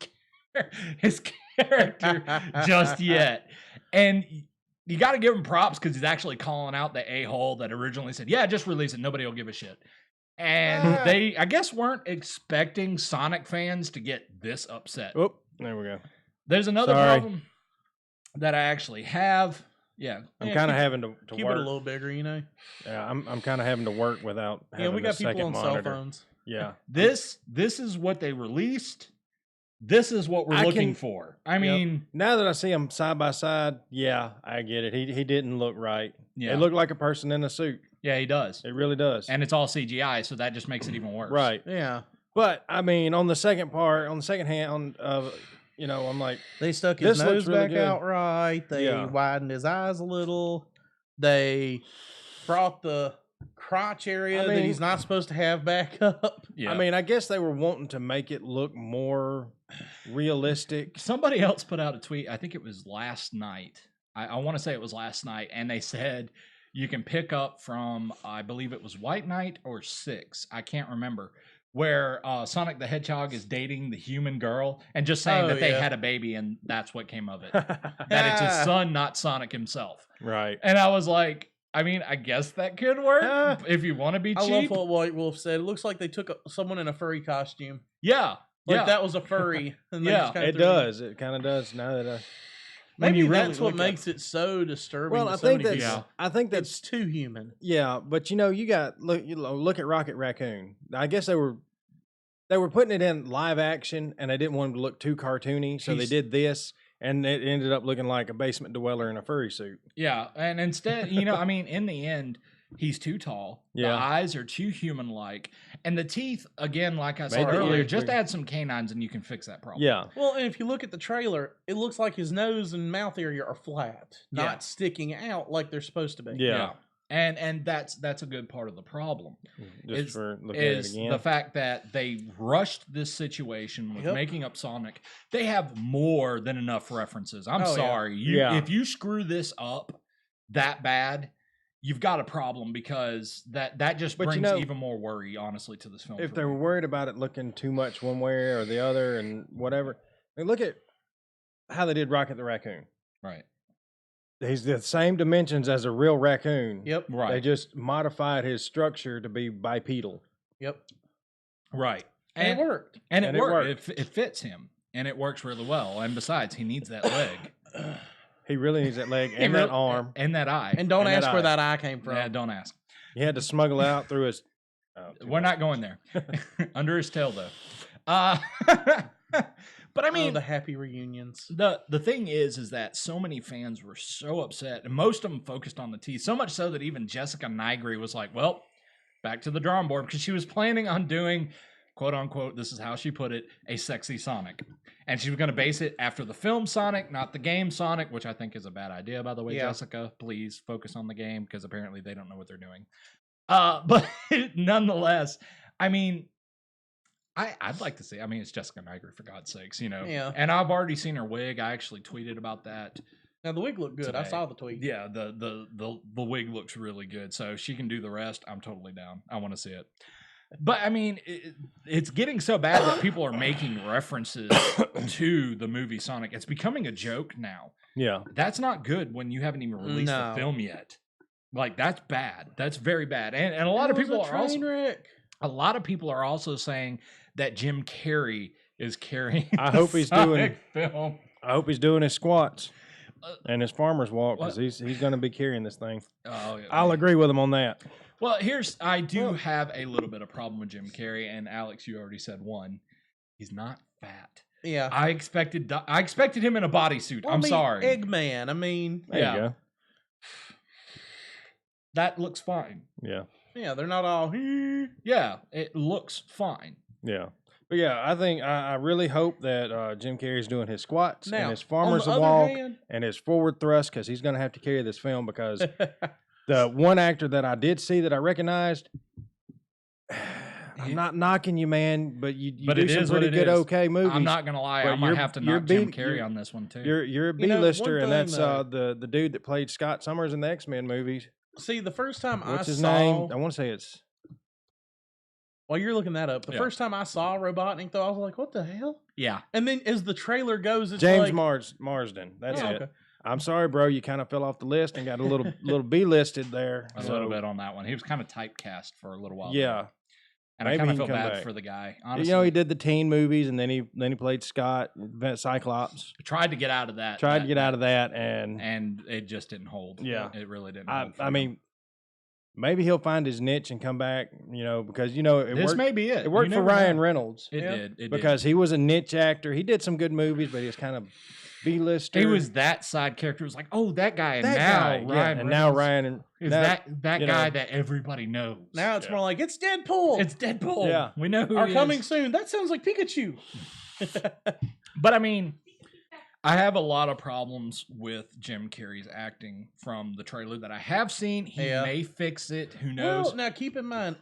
character just yet. And you got to give him props because he's actually calling out the a-hole that originally said, yeah, just release it. Nobody will give a shit. And they, I guess, weren't expecting Sonic fans to get this upset. Oh, there we go. There's another Sorry. problem that I actually have. Yeah. I'm Yeah, kind of keep- having to Keep work. it a little bigger, Yeah, I'm kind of having to work without having Yeah, we got the people second on monitor. cell phones. Yeah. This is what they released. this is what we're I looking can- for. I mean, Now that I see them side by side, yeah, I get it. He didn't look right. yeah, It looked like a person in a suit. yeah, he does. It really does. And it's all CGI, so that just makes it even worse. right. Yeah. But I mean, on the second hand, I'm like, They stuck his This looks nose really back good. out right. They Yeah. widened his eyes a little. They brought the crotch area that mean- he's not supposed to have back up. Yeah. I mean, I guess they were wanting to make it look more realistic. Somebody else put out a tweet. I think it was last night. I want to say it was last night, and they said you can pick up from, I believe it was White Knight or 6. I can't remember. Where Sonic the Hedgehog is dating the human girl and just saying Oh, that they yeah. had a baby and that's what came of it. That it's his son, not Sonic himself. Right. And I was like, I mean, I guess that could work Yeah. if you want to be I love cheap. what White Wolf said. It looks like they took someone in a furry costume. Yeah. Like yeah. that was a furry. And they Yeah, just kinda It threw does. It kind of does. Now that When Maybe you really that's what look at makes it so disturbing. well, to I so think many that's people. I think It's that's too human. yeah. But you got look at Rocket Raccoon. I guess they were putting it in live action, and they didn't want him to look too cartoony, so they He's- did this, and it ended up looking like a basement dweller in a furry suit. Yeah, and instead, I mean, in the end, he's too tall. Yeah. The eyes are too human-like, and the teeth, again, like I said Maybe- earlier, yeah, just we- add some canines and you can fix that problem. Yeah. Well, and if you look at the trailer, it looks like his nose and mouth area are flat, not Yeah. sticking out like they're supposed to be. Yeah. And that's a good part of the problem. Just Is- for looking at it Is again. the fact that they rushed this situation with Yep. making up Sonic. They have more than enough references. I'm Oh, yeah. sorry. Yeah. If you screw this up that bad, you've got a problem because that just But you brings know, even more worry, honestly, to this film. if for they me. were worried about it looking too much one way or the other and whatever, I mean, look at how they did Rocket the Raccoon. Right. He's the same dimensions as a real raccoon. Yep. Right. They just modified his structure to be bipedal. Yep. Right. And it worked. And And it it worked. It fits him. And it works really well. And besides, he needs that leg. He really needs that leg He and that really- arm. And that eye. And don't And that ask where eye. that eye came from. yeah, don't ask. He had to smuggle it out through his. We're not going there. Under his tail, though. But I mean, the happy reunions. the thing is that so many fans were so upset, and most of them focused on the teeth. So much so that even Jessica Nigri was like, "Well, back to the drawing board," because she was planning on doing, quote unquote, this is how she put it, a sexy Sonic, and she was going to base it after the film Sonic, not the game Sonic, which I think is a bad idea, by the way. Yeah. Jessica, please focus on the game because apparently they don't know what they're doing. But nonetheless, I mean. I'd like to see. I mean, it's Jessica Nigri, for God's sakes, Yeah. And I've already seen her wig. I actually tweeted about that. Now the wig looked good. I Today. saw the tweet. Yeah, the wig looks really good. So if she can do the rest, I'm totally down. I want to see it. But I mean, it's getting so bad that people are making references to the movie Sonic. It's becoming a joke now. Yeah. That's not good when you haven't even released No. the film yet. Like that's bad. That's very bad. And a lot of It was people a are also train wreck. a lot of people are also saying that Jim Carrey is carrying. I the hope he's doing- Sonic film. I hope he's doing his squats Uh, and his farmer's walk because what? he's going to be carrying this thing. Oh, yeah. I'll agree with him on that. Well, I do have a little bit of problem with Jim Carrey, and Alex, you already said one. He's not fat. Yeah. I expected him in a bodysuit. Well, I I'm mean, sorry. Eggman. I mean, There Yeah. you go. That looks fine. Yeah. yeah, they're not all. Yeah, it looks fine. Yeah. But yeah, I think I really hope that Jim Carrey's doing his squats Now, and his farmer's on the walk other hand, and his forward thrust because he's going to have to carry this film because the one actor that I did see that I recognized, I'm not knocking you, man, but you But do it some is what pretty it good is. okay movies. I'm not gonna lie. but I might you're- have to you're knock Jim beat- Carrey you're- on this one too. You're a You know, one B-lister, and thing, that's though- the dude that played Scott Summers in the X-Men movies. see, the first time What's I his saw, name? I want to say it's while you're looking that up, the Yeah. first time I saw Robotnik, though, I was like, "What the hell?" Yeah, And then as the trailer goes, it's James like, Marsden. That's Oh, it. okay. I'm sorry, bro. You kind of fell off the list and got a little B-listed there. a So, little bit on that one. He was kind of typecast for a little while. Yeah. there. and I maybe kind he of feel can come bad back. for the guy. Honestly, You know, he did the teen movies, and then he played Scott, Cyclops. tried to get out of that. Tried to get out of that, and and it just didn't hold. Yeah. it really didn't. I hold for I him. mean, maybe he'll find his niche and come back. Because it This worked. may be it. It worked You for never Ryan know. Reynolds. It did. It because he was a niche actor. He did some good movies, but he was kind of B-lister. He was that side character. It was like, oh, that guy. And that now guy. Ryan Yeah, and now Reynolds Ryan is now, that guy that everybody knows. Now it's more like, it's Deadpool. It's Deadpool. Yeah. We know who Are he coming is. soon. That sounds like Pikachu. But I mean, I have a lot of problems with Jim Carrey's acting from the trailer that I have seen. He may fix it. Who knows? Well, now keep in mind,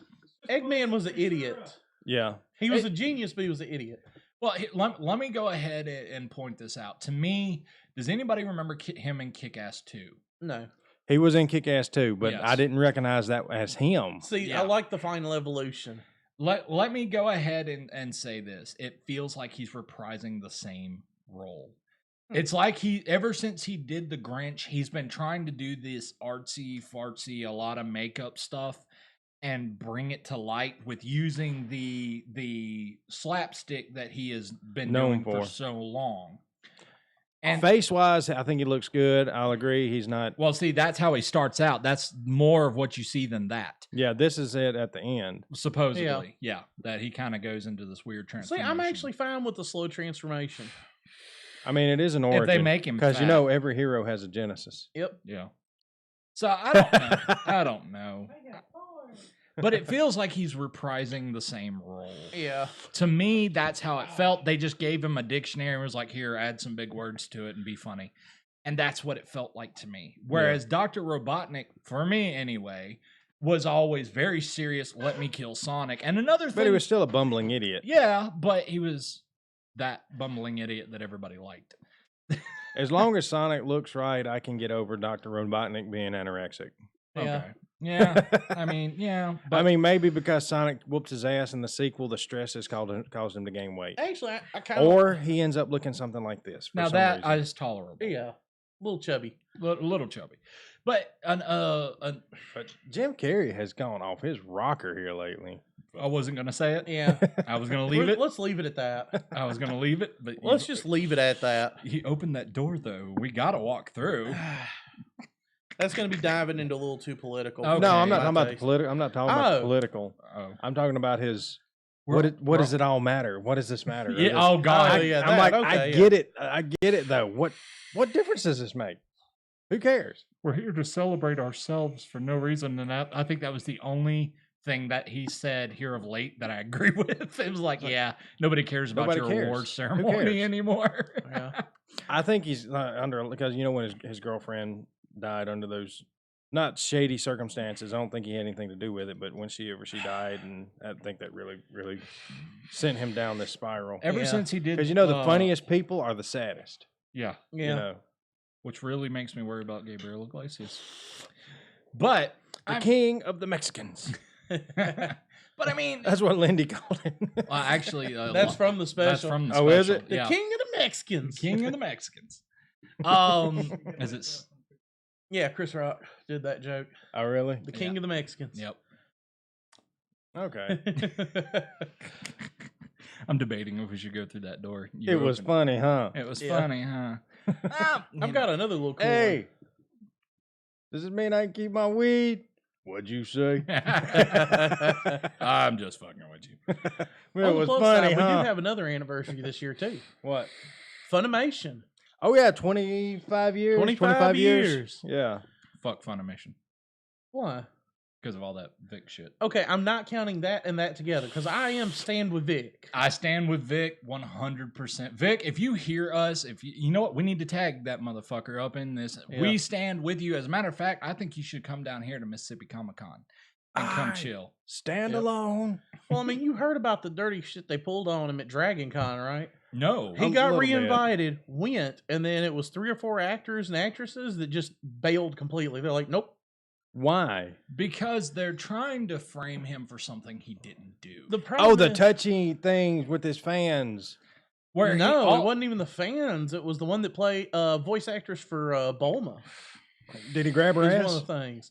Eggman was an idiot. Yeah. He was a genius, but he was an idiot. Well, let me go ahead and point this out. To me, does anybody remember him in Kick-Ass 2? No. He was in Kick-Ass too, but Yes. I didn't recognize that as him. See, Yeah. I like the final evolution. Let me go ahead and say this. It feels like he's reprising the same role. It's like ever since he did the Grinch, he's been trying to do this artsy fartsy, a lot of makeup stuff, and bring it to light with using the slapstick that he has been Known doing for for. so long. And Face-wise, I think he looks good. I'll agree. He's not. well, see, that's how he starts out. That's more of what you see than that. Yeah, this is it at the end. Supposedly, yeah, that he kind of goes into this weird See, transformation. I'm actually fine with the slow transformation. I mean, it is an origin. if they make him because fat. every hero has a genesis. Yep. Yeah. So I don't know. I don't know. But it feels like he's reprising the same role. Yeah. To me, that's how it felt. They just gave him a dictionary and was like, here, add some big words to it and be funny. And that's what it felt like to me. Whereas Dr. Robotnik, for me anyway, was always very serious, let me kill Sonic. And another thing. But he was still a bumbling idiot. Yeah, but he was that bumbling idiot that everybody liked. As long as Sonic looks right, I can get over Dr. Robotnik being anorexic. Yeah. Okay. Yeah. I mean, yeah. But I mean, maybe because Sonic whooped his ass in the sequel, the stress has caused him to gain weight. Actually, I kind of. Or he ends up looking something like this. For now some that reason. is tolerable. Yeah. A little chubby. Little chubby. But But Jim Carrey has gone off his rocker here lately. I wasn't going to say it. Yeah. I was going to leave it. Let's leave it at that. I was going to leave it. But Let's just leave it at that. He opened that door, though. We got to walk through. That's going to be diving into a little too political. Okay. No, I'm not My talking about the taste. political. I'm not talking about the Oh. political. Oh. I'm talking about his. We're- What does it all matter? What does this matter? Yeah, This- oh, God. Oh, yeah, I'm that, like, I okay, get it. I get it though. What difference does this make? Who cares? We're here to celebrate ourselves for no reason. And I think that was the only thing that he said here of late that I agree with. It was like, yeah, nobody cares about Nobody your cares. award Who ceremony cares? anymore. Yeah. I think he's under because when his girlfriend died under those not shady circumstances. I don't think he had anything to do with it, but when she died, and I think that really sent him down this spiral. Ever Yeah. since he did, Because the funniest people are the saddest. yeah, Yeah. which really makes me worry about Gabriel Iglesias. But The king of the Mexicans. but I mean, That's what Lindy called him. actually, That's from the special. that's from the Oh, is special. it? the Yeah. King of the Mexicans. King of the Mexicans. Is it? Yeah, Chris Rock did that joke. Oh, really? The King of the Mexicans. Yep. Okay. I'm debating if we should go through that door. You It was open funny, huh? It was Yeah. funny, huh? I've got another little cool Hey, does it mean I can keep my weed? What'd you say? I'm just fucking with you. Well, it On the was plus funny, side, we huh? do have another anniversary this year too. What? Funimation. Oh yeah, 25 years. 25 years. Yeah. Fuck Funimation Why? because of all that Vic shit. Okay, I'm not counting that and that together because I am stand with Vic. I stand with Vic 100%. Vic, if you hear us, if you know what, we need to tag that motherfucker up in this. Yeah. We stand with you. As a matter of fact, I think you should come down here to Mississippi Comic-Con and come I chill. Stand Yep. alone. Well, I mean, you heard about the dirty shit they pulled on him at Dragon Con, right? No. He A got little bit. reinvited, went, and then it was 3 or 4 actors and actresses that just bailed completely. They're like, nope. Why? Because they're trying to frame him for something he didn't do. The problem Oh, the is- touchy things with his fans. Where he- no, oh, it wasn't even the fans. It was the one that played voice actress for Bulma. Did he grab her It was ass? one of the things.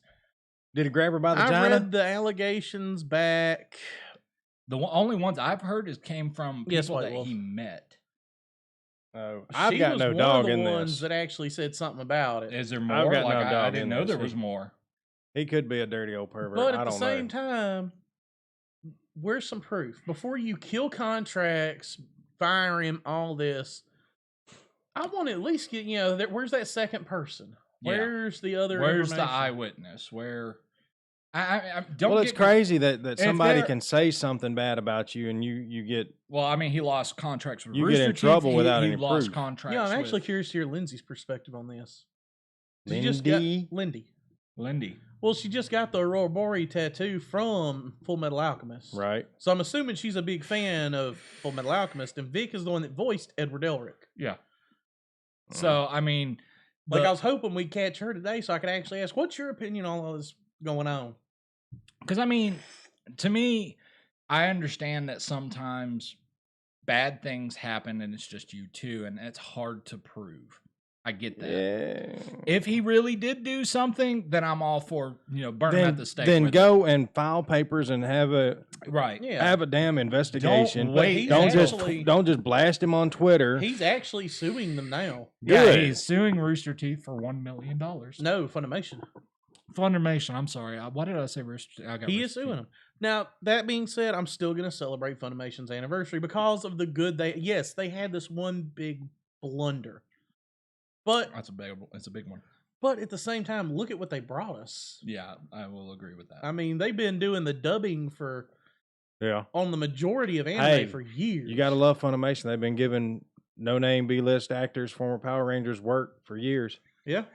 Did he grab her by the I vagina? read the allegations back. the only ones I've heard came from Yes, people White that Wolf. he met. Oh, I've She got was no one dog of the in ones this. that actually said something about it. Is there more? got Like, no I dog didn't in know this. there was more. He could be a dirty old pervert. But I at the don't same know. time, where's some proof? Before you kill contracts, fire him, all this, I want to at least get, where's that second person? Yeah. Where's the other Where's the information? eyewitness? Where I don't. Well, it's get me- crazy that somebody they're- can say something bad about you and you get. Well, I mean, he lost contracts with You get Rooster in Teeth. trouble He- without he any lost proof. contracts. Yeah, I'm actually with curious to hear Lindsay's perspective on this. She Lindy. just got Lindy. Lindy. Well, she just got the Aurora Boreal tattoo from Full Metal Alchemist. Right. So I'm assuming she's a big fan of Full Metal Alchemist, and Vic is the one that voiced Edward Elric. Yeah. So I mean, Like I was hoping we'd catch her today, so I could actually ask, "What's your opinion on all this going on?" because I mean, to me, I understand that sometimes bad things happen, and it's just you too, and it's hard to prove. I get that. Yeah. If he really did do something, then I'm all for burn him at the stake. Then with go and file papers and have a it. Right. Yeah, have a damn investigation. Don't wait. Don't Actually- don't just blast him on Twitter. he's actually suing them now. Yeah, Good. he's suing Rooster Teeth for $1 million. No, Funimation. Funimation. I'm sorry. Why did I say Rooster Teeth? I got He Rooster is suing Teeth. them. Now, that being said, I'm still going to celebrate Funimation's anniversary because of the good yes, they had this one big blunder. But That's a big one. but at the same time, look at what they brought us. Yeah, I will agree with that. I mean, they've been doing the dubbing Yeah. on the majority of anime Hey, for years. You gotta love Funimation. They've been giving no name B list actors, former Power Rangers work for years. Yeah.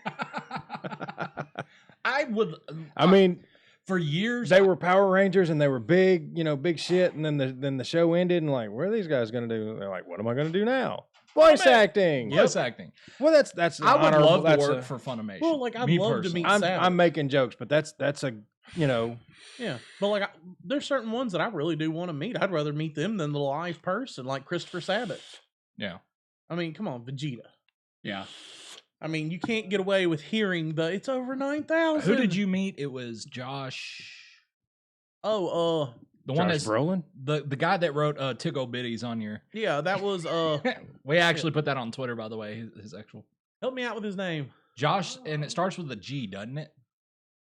I would. I mean, for years, they were Power Rangers and they were big, big shit. And then the show ended, and like, what are these guys gonna do? They're like, what am I gonna do now? Voice acting. voice acting. Well, that's I would honorable- love to that's work a- for Funimation. Well, like, I'd Me love to personally. meet I'm Savage. making jokes, but that's a Yeah. But like, there's certain ones that I really do want to meet. I'd rather meet them than the live person, like Christopher Sabat. Yeah, I mean, come on, Vegeta. yeah. I mean, you can't get away with hearing it's over 9,000. Who did you meet? It was Josh. Oh, The one Josh that's Brolin. the guy that wrote Tickle Bitties on your. yeah, that was We actually put that on Twitter, by the way. His actual help me out with his name. Josh, and it starts with a G, doesn't it?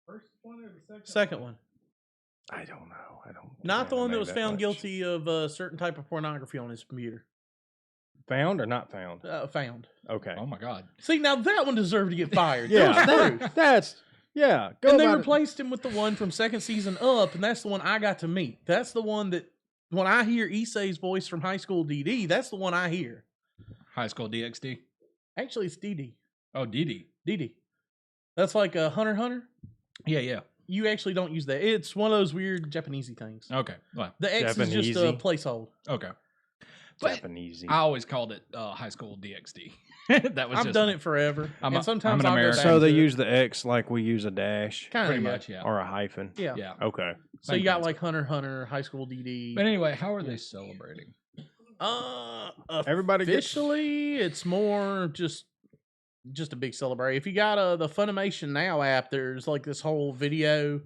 First one or the second one? I don't know. I don't. Not the one that anime was that found much. guilty of a certain type of pornography on his computer. Found or not found? Found. Okay. Oh my God. See, now that one deserved to get fired. Yeah, There was proof. that's Go And they about it. replaced him with the one from second season up, and that's the one I got to meet. That's the one that when I hear Issei's voice from High School DD, that's the one I hear. High School DxD. Actually, it's DD. Oh, DD. DD. That's like a Hunter x Hunter. Yeah, yeah. You actually don't use that. It's one of those weird Japanesey things. Okay. Well, The X is just a Japanesey. placehold. okay. But Japanese. I always called it High School DxD. That was I've just done it forever. I'm and a- sometimes I'm an I'll go American. back So they to use the X like we use a dash kind pretty of much, yeah. or a hyphen. Yeah. Yeah. Okay. So you got like Hunter x Hunter, High School DD. But anyway, how are they celebrating? Everybody gets. Officially, it's more just a big celebration. If you got the Funimation Now app, there's like this whole video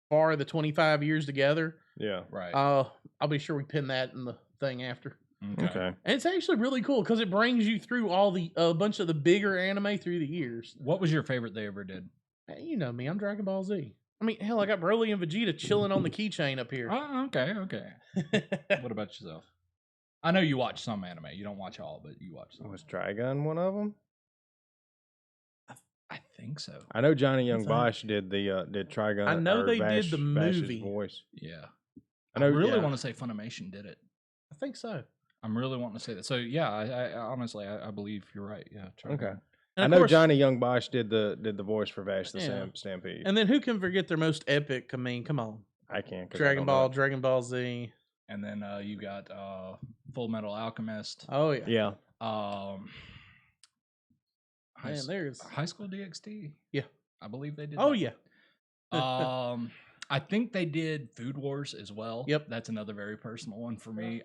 for the 25 years together. Yeah. Right. I'll be sure we pin that in the thing after. Okay. And it's actually really cool because it brings you through all a bunch of the bigger anime through the years. What was your favorite they ever did? Hey, you know me, I'm Dragon Ball Z. I mean, hell, I got Broly and Vegeta chilling on the keychain up here. Oh, okay, okay. What about yourself? I know you watch some anime. You don't watch all, but you watch some. Was Trigun one of them? I think so. I know Johnny Young What's that? Bosch did Trigun. I know or they did Bash- the Bash's movie. voice. Yeah. I know. really yeah. want to say Funimation did it. I think so. I'm really wanting to say that. So yeah, I honestly I believe you're right. Yeah. Trigun. Okay. And I of know course- Johnny Young Bosch did the voice for Vash the Yeah. Stampede. And then who can forget their most epic? I mean, come on. I can't. 'cause I Dragon don't Ball, know. Dragon Ball Z. And then you got Full Metal Alchemist. Oh, yeah. Yeah. High, Man, there's. High School DxD. Yeah. I believe they did. Oh, that. yeah. I think they did Food Wars as well. Yep. That's another very personal one for me.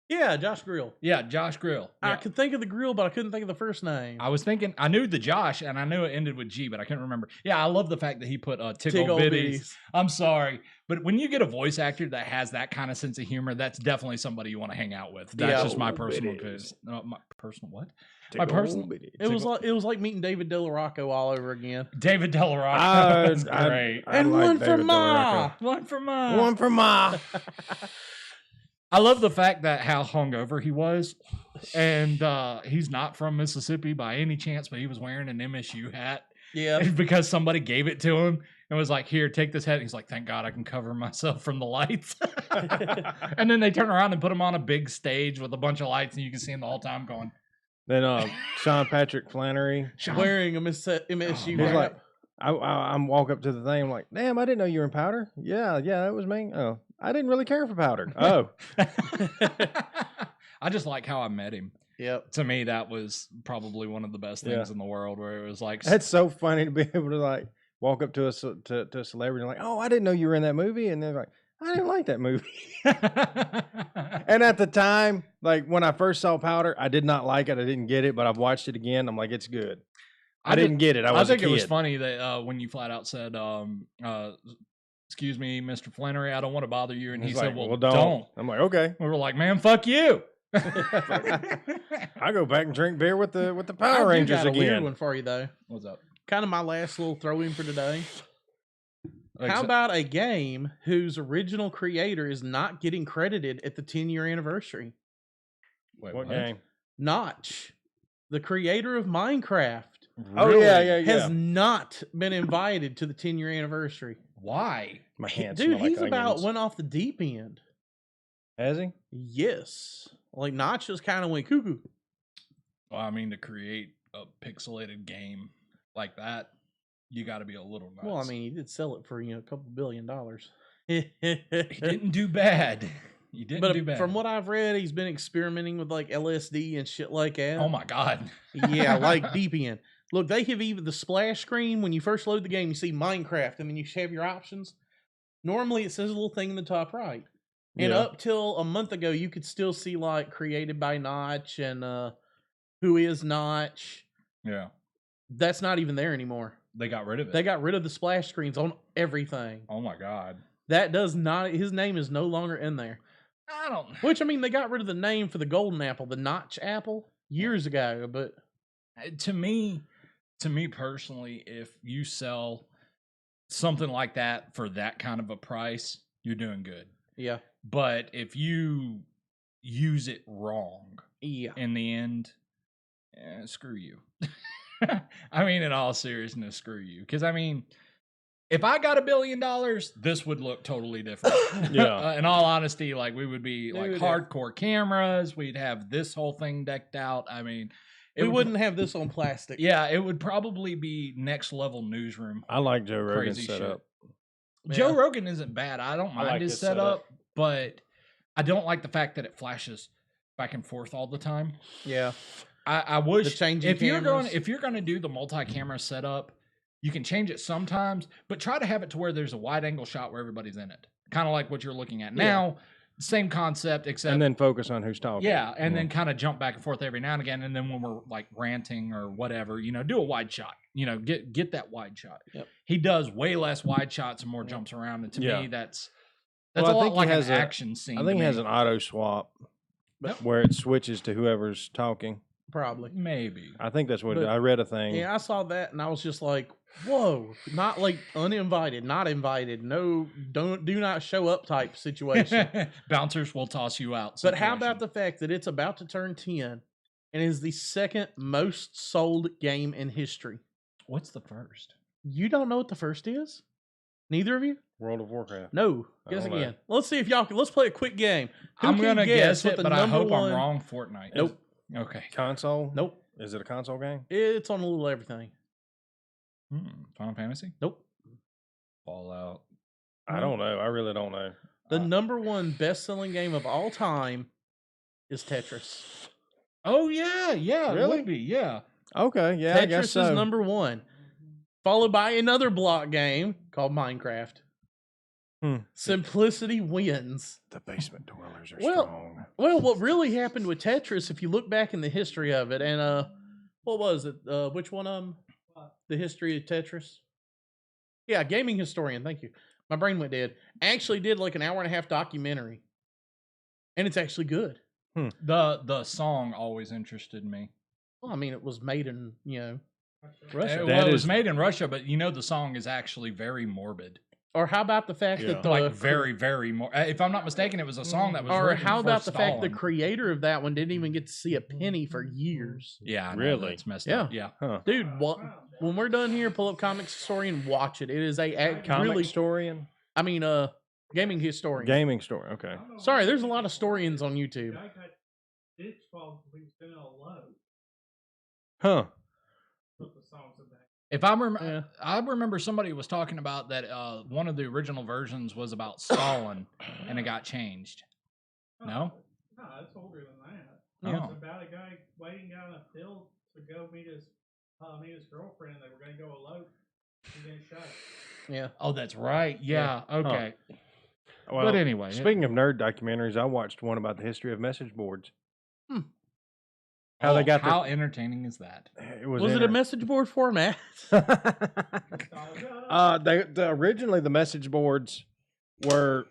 Yeah, Josh Grill. Yeah, Josh Grill. I Yeah. could think of the Grill, but I couldn't think of the first name. I was thinking, I knew the Josh, and I knew it ended with G, but I couldn't remember. Yeah, I love the fact that he put tickle bitties. I'm sorry, but when you get a voice actor that has that kind of sense of humor, that's definitely somebody you want to hang out with. That's just my personal opinion. My personal what? My personal. It was like meeting David Delarocco all over again. David Delarocco. That's great. And like one for David Ma. Delarocco. One for Ma. One for Ma. I love the fact that how hungover he was, and he's not from Mississippi by any chance, but he was wearing an MSU hat. Yeah. Because somebody gave it to him and was like, "Here, take this hat." And he's like, "Thank God I can cover myself from the lights." And then they turn around and put him on a big stage with a bunch of lights, and you can see him the whole time going. Then Sean Patrick Flannery Wearing a MSU he's hat. like, I'm walk up to the thing. I'm like, damn, I didn't know you were in powder. Yeah, that was me. Oh, I didn't really care for powder. Oh, I just like how I met him. Yep. To me, that was probably one of the best things in the world, where it was like, that's so funny to be able to like walk up to a celebrity and like, oh, I didn't know you were in that movie, and they're like, I didn't like that movie. And at the time, like when I first saw Powder, I did not like it. I didn't get it, but I've watched it again. I'm like, it's good. I didn't get it. I think it was funny that when you flat out said, "Excuse me, Mr. Flannery, I don't want to bother you," and he said, "Well, don't." I'm like, okay. We were like, "Man, fuck you." I go back and drink beer with the I Power do Rangers got a weird again. one for you though. What's up? Kind of my last little throw in for today. Like, How about a game whose original creator is not getting credited at the 10-year anniversary? wait, What game? Notch, the creator of Minecraft, Oh yeah. has not been invited to the 10-year anniversary. Why? My hands Dude, smell like he's about onions. went off the deep end. Has he? Yes. Like Notch just kind of went cuckoo. Well, I mean, to create a pixelated game like that, you got to be a little nuts. Well, I mean, he did sell it for, a couple $1 billion. he didn't do bad. He didn't do bad. From what I've read, he's been experimenting with like LSD and shit like that. Oh my God. Yeah, like deep end. Look, they have even the splash screen when you first load the game. You see Minecraft, and then you have your options. Normally, it says a little thing in the top right. And Yeah. up till a month ago, you could still see like created by Notch and who is Notch. Yeah. That's not even there anymore. They got rid of it. They got rid of the splash screens on everything. Oh my God. That does not. His name is no longer in there. I don't. Which, I mean, they got rid of the name for the golden apple, the Notch apple, years ago. But To me personally, if you sell something like that for that kind of a price, you're doing good. yeah, But if you use it wrong yeah. in the end, screw you. I mean, in all seriousness, screw you. Because, I mean, if I got $1 billion, this would look totally different. Yeah. In all honesty, like we would be like Dude, hardcore cameras. We'd have this whole thing decked out. I mean, We wouldn't have this on plastic. Yeah, it would probably be next level newsroom. I like Joe Rogan's Crazy setup. Joe Yeah. Rogan isn't bad. I don't mind like his his setup, setup. but I don't like the fact that it flashes back and forth all the time. Yeah. I wish The changing if you're cameras. going to do the multi-camera setup, you can change it sometimes, but try to have it to where there's a wide angle shot where everybody's in it. Kind of like what you're looking at Yeah. now. Same concept, except And then focus on who's talking. yeah, and then kind of jump back and forth every now and again. And then when we're like ranting or whatever, do a wide shot. Get that wide shot. Yep. He does way less wide shots and more jumps around. And to Yeah. me, that's Well, a I lot think he like an has action scene. I think he has an auto swap where it switches to whoever's talking. Probably. maybe. I think that's what But- I read a thing. Yeah, I saw that and I was just like, whoa, not like uninvited, not invited, no, do not show up type situation. Bouncers will toss you out. But how about the fact that it's about to turn 10 and is the second most sold game in history? what's the first? You don't know what the first is? Neither of you? World of Warcraft. No. I Guess don't know. again. Let's see if y'all can. Let's play a quick game. Who I'm can gonna guess what it, the but I number hope one- I'm wrong. Fortnite. Nope. Okay. Console? Nope. Is it a console game? It's on a little everything. Final Fantasy. Nope. Fallout. I don't know. I really don't know. The number one best-selling game of all time is Tetris. Oh yeah, it Really? would be, yeah. Okay, yeah, I Tetris guess so. is number one, followed by another block game called Minecraft. Hmm. Simplicity wins. The basement dwellers are Well, strong. Well, what really happened with Tetris, if you look back in the history of it, and what was it? Which one? The history of Tetris. Yeah, gaming historian. Thank you. My brain went dead. Actually, did like an hour and a half documentary, and it's actually good. The song always interested me. Well, I mean, it was made in Russia. It was made in Russia, but the song is actually very morbid. Or how about the fact that like very, very more. If I'm not mistaken, it was a song that was. Or written how for about the fact the Stalin. creator of that one didn't even get to see a penny for years? Yeah, I know, Really? that's messed Yeah. up. Yeah. Huh. Dude, when we're done here, pull up Comics Historian, watch it. It is a Comic really, historian? I mean, gaming historian. Gaming story. Okay. Sorry, there's a lot of historians on YouTube. Huh. If I remember, I remember somebody was talking about that. One of the original versions was about Stalin, and it got changed. No. No, it's older than that. Yeah. It's about a guy waiting down a field to go meet his girlfriend. They were going to go elope. He getting shot. Yeah. Oh, that's right. Yeah. Okay. Well, But anyway, speaking of nerd documentaries, I watched one about the history of message boards. How they got how entertaining is that? it Was it a message board format? Originally the message boards were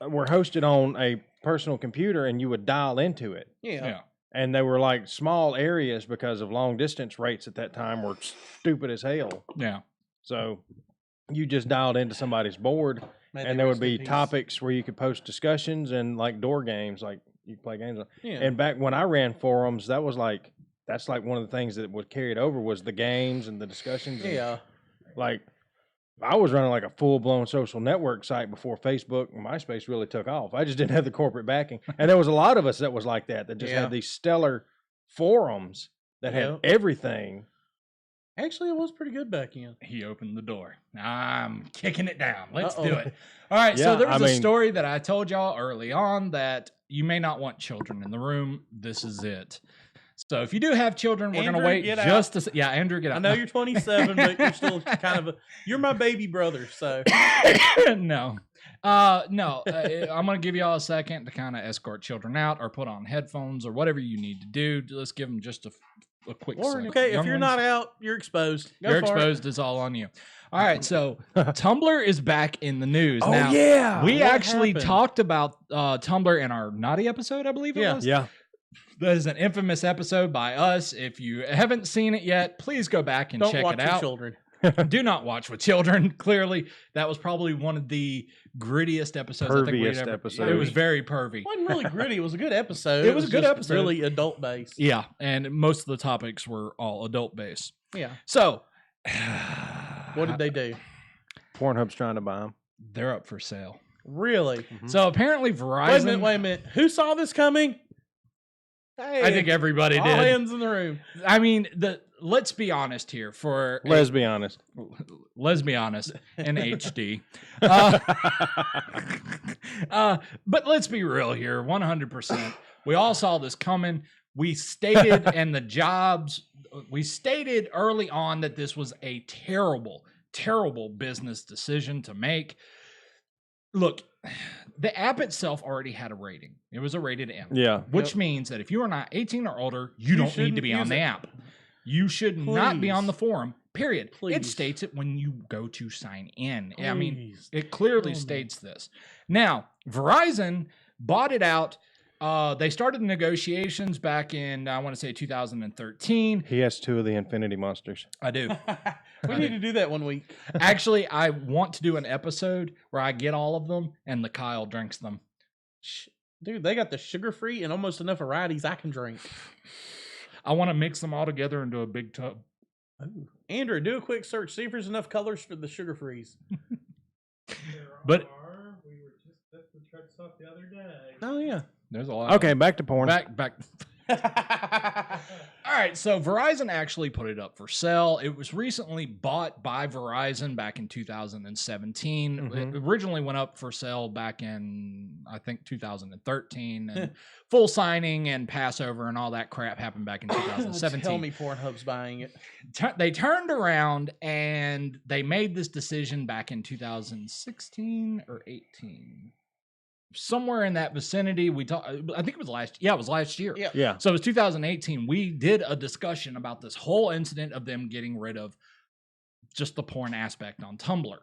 hosted on a personal computer, and you would dial into it. Yeah. And they were like small areas because of long distance rates at that time were stupid as hell. Yeah. So you just dialed into somebody's board, and there would be topics where you could post discussions and like door games, like you could play games. Yeah. And back when I ran forums, that's like one of the things that was carried over was the games and the discussions. Yeah. Like I was running like a full blown social network site before Facebook and MySpace really took off. I just didn't have the corporate backing. And there was a lot of us that was like that just had these stellar forums that had everything. Actually, it was pretty good back in. He opened the door. I'm kicking it down. Let's do it. All right. So Yeah, there was a story that I told y'all early on that you may not want children in the room. This is it. So if you do have children, we're going to wait just to... Yeah, Andrew, get out. I know you're 27, but you're still kind of you're my baby brother, so... No. I'm going to give y'all a second to kind of escort children out or put on headphones or whatever you need to do. Let's give them just a quick second. Okay, if Young you're ones, not out, you're exposed. you're exposed. It's all on you. All right, so Tumblr is back in the news. Oh, now, yeah. We What actually happened? talked about Tumblr in our Naughty episode, I believe it was. Yeah. That is an infamous episode by us. If you haven't seen it yet, please go back and Don't check watch it with out. children. Do not watch with children. Clearly, that was probably one of the grittiest episodes I think we'd Perviest ever. episodes. It was very pervy. It wasn't really gritty. It was a good episode. It was a good just episode. Really adult based. Yeah, and most of the topics were all adult based. Yeah. So, What did they do? Pornhub's trying to buy them. they're up for sale. Really? So apparently Verizon. Wait a minute. Who saw this coming? Hey, I think everybody all did. hands in the room. I mean, let's be honest here. For Let's be honest. let's be honest, in HD. But let's be real here, 100%. We all saw this coming. We stated we stated early on that this was a terrible, terrible business decision to make. Look, the app itself already had a rating. It was a rated M. Yeah. Which means that if you are not 18 or older, you don't need to shouldn't be on use the it. app. You should not be on Please. the forum, period. It Please. states it when you go to sign in. I mean, Please. it clearly Oh, states this. Now, Verizon bought it out. They started negotiations back in, I want to say 2013. He has two of the Infinity Monsters. I do. We need to do that one week. Actually, I want to do an episode where I get all of them and the Kyle drinks them. Dude, they got the sugar-free and almost enough varieties I can drink. I want to mix them all together into a big tub. Ooh. Andrew, do a quick search. See if there's enough colors for the sugar-frees. But- We were just at the truck stop the other day. Oh, yeah. There's a lot. Okay, back to porn. Back. All right, so Verizon actually put it up for sale. It was recently bought by Verizon back in 2017. It originally went up for sale back in, I think, 2013. And full signing and Passover and all that crap happened back in 2017. Tell me Pornhub's buying it. They turned around and they made this decision back in 2016 or 18. somewhere in that vicinity. We talked. I think it was last. Yeah, it was last year. Yeah. Yeah. So it was 2018. We did a discussion about this whole incident of them getting rid of just the porn aspect on Tumblr.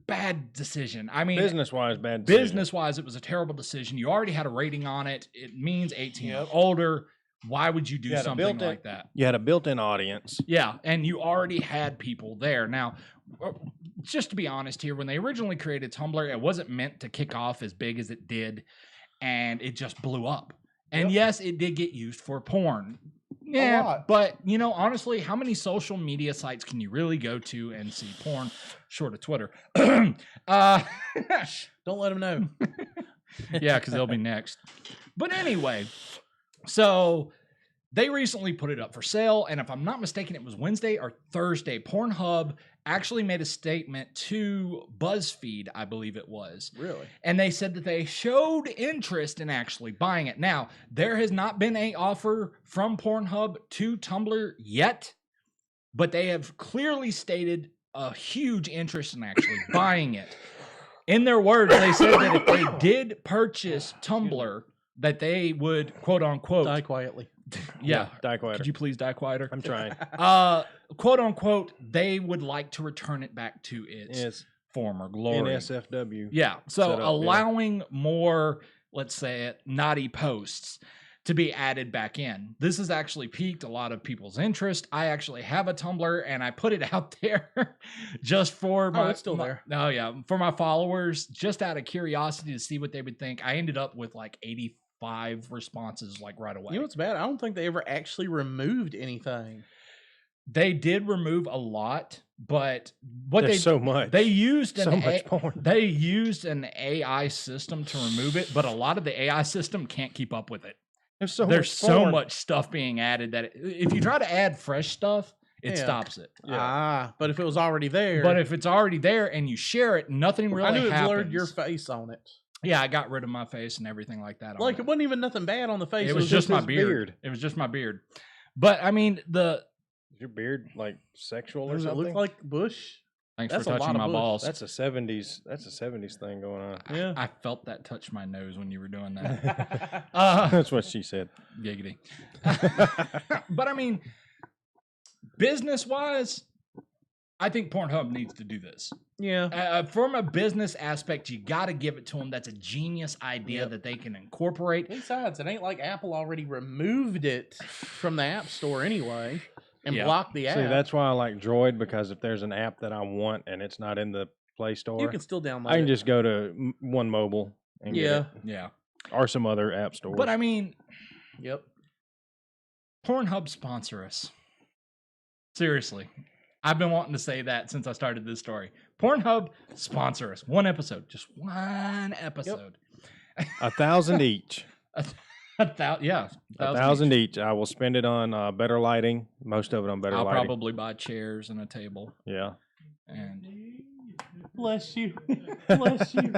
Bad decision. I mean, Business-wise, bad decision. business-wise, it was a terrible decision. You already had a rating on it. It means 18 or Yep. older. Why would you do You had a something built-in- like that? You had a built-in audience. Yeah, and you already had people there. Now, just to be honest here, when they originally created Tumblr, it wasn't meant to kick off as big as it did, and it just blew up. And yes, it did get used for porn. Yeah, lot. but you know, honestly, how many social media sites can you really go to and see porn, short of Twitter? Don't let them know. Yeah, because they'll be next. But anyway, so they recently put it up for sale, and if I'm not mistaken, it was Wednesday or Thursday. Pornhub actually made a statement to BuzzFeed, I believe it was. Really? And they said that they showed interest in actually buying it. Now, there has not been an offer from Pornhub to Tumblr yet, but they have clearly stated a huge interest in actually buying it. In their words, they said that if they did purchase Tumblr, that they would, quote unquote, Die quietly. yeah. Die quieter. Could you please die quieter? I'm trying. Quote unquote, they would like to return it back to its It's former glory. NSFW. Yeah. So Set up, yeah. allowing more, let's say it, naughty posts to be added back in. This has actually piqued a lot of people's interest. I actually have a Tumblr and I put it out there just for my. It's still there. Oh yeah, for my followers, just out of curiosity to see what they would think. I ended up with like 85 responses like right away. You know what's bad? I don't think they ever actually removed anything. They did remove a lot, but what There's so much. they used so an much porn. they used an AI system to remove it, but a lot of the AI system can't keep up with it. There's so There's much so porn. much stuff being added that if you try to add fresh stuff, it Yeah. stops it. Yeah. But if it was already there. But if it's already there and you share it, nothing really I knew it happens. blurred your face on it. Yeah, I got rid of my face and everything like that. on Like it. it wasn't even nothing bad on the face. It was just my his beard. beard. It was just my beard. But I mean, Is your beard like sexual or Does it something? look like bush? thanks That's for a lot touching of my bush. balls. That's a 70s thing going on. Yeah. I felt that touch my nose when you were doing that. Uh, That's what she said. Giggity. But I mean, business wise, I think Pornhub needs to do this. Yeah. From a business aspect, you got to give it to them. That's a genius idea that they can incorporate. Besides, it ain't like Apple already removed it from the App Store anyway and Yeah. blocked the app. See, that's why I like Droid, because if there's an app that I want and it's not in the Play Store, you can still download I can it. just go to One Mobile and get Yeah. it, Yeah. or some other app store. But I mean, Yep. Pornhub sponsor us. Seriously. I've been wanting to say that since I started this story. Pornhub sponsor us. One episode. Just one episode. 1,000 each. Yeah. 1,000 each. I will spend it on better lighting. Most of it on better I'll lighting. probably buy chairs and a table. Yeah. And Bless you. Bless you.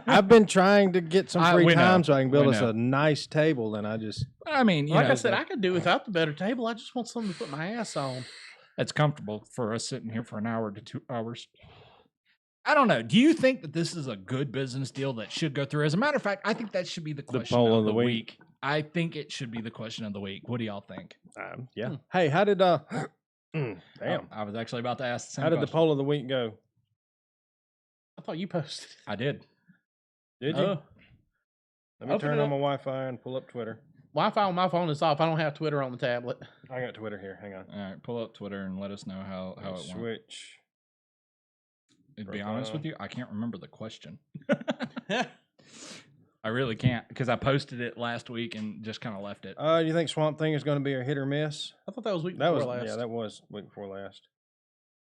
I've been trying to get some free we know. time so I can build We us know. a nice table, and I just I mean, you Like know, I said, I could do without the better table. I just want something to put my ass on. it's comfortable for us sitting here for an hour to 2 hours. I don't know. Do you think that this is a good business deal that should go through? As a matter of fact, I think that should be the question poll of the week. I think it should be the question of the week. What do y'all think? yeah. Hey, how did damn? I was actually about to ask the same How did the question. poll of the week go? I thought you posted. I did. Did you? Oh. Let me Open turn it on my up. Wi-Fi and pull up Twitter. Wi-Fi on my phone is off. I don't have Twitter on the tablet. I got Twitter here. Hang on. All right, pull up Twitter and let us know how it went. Switch. To be honest with profile. you, I can't remember the question. I really can't because I posted it last week and just kind of left it. Do you think Swamp Thing is going to be a hit or miss? I thought that was week That before was last. yeah, that was week before last.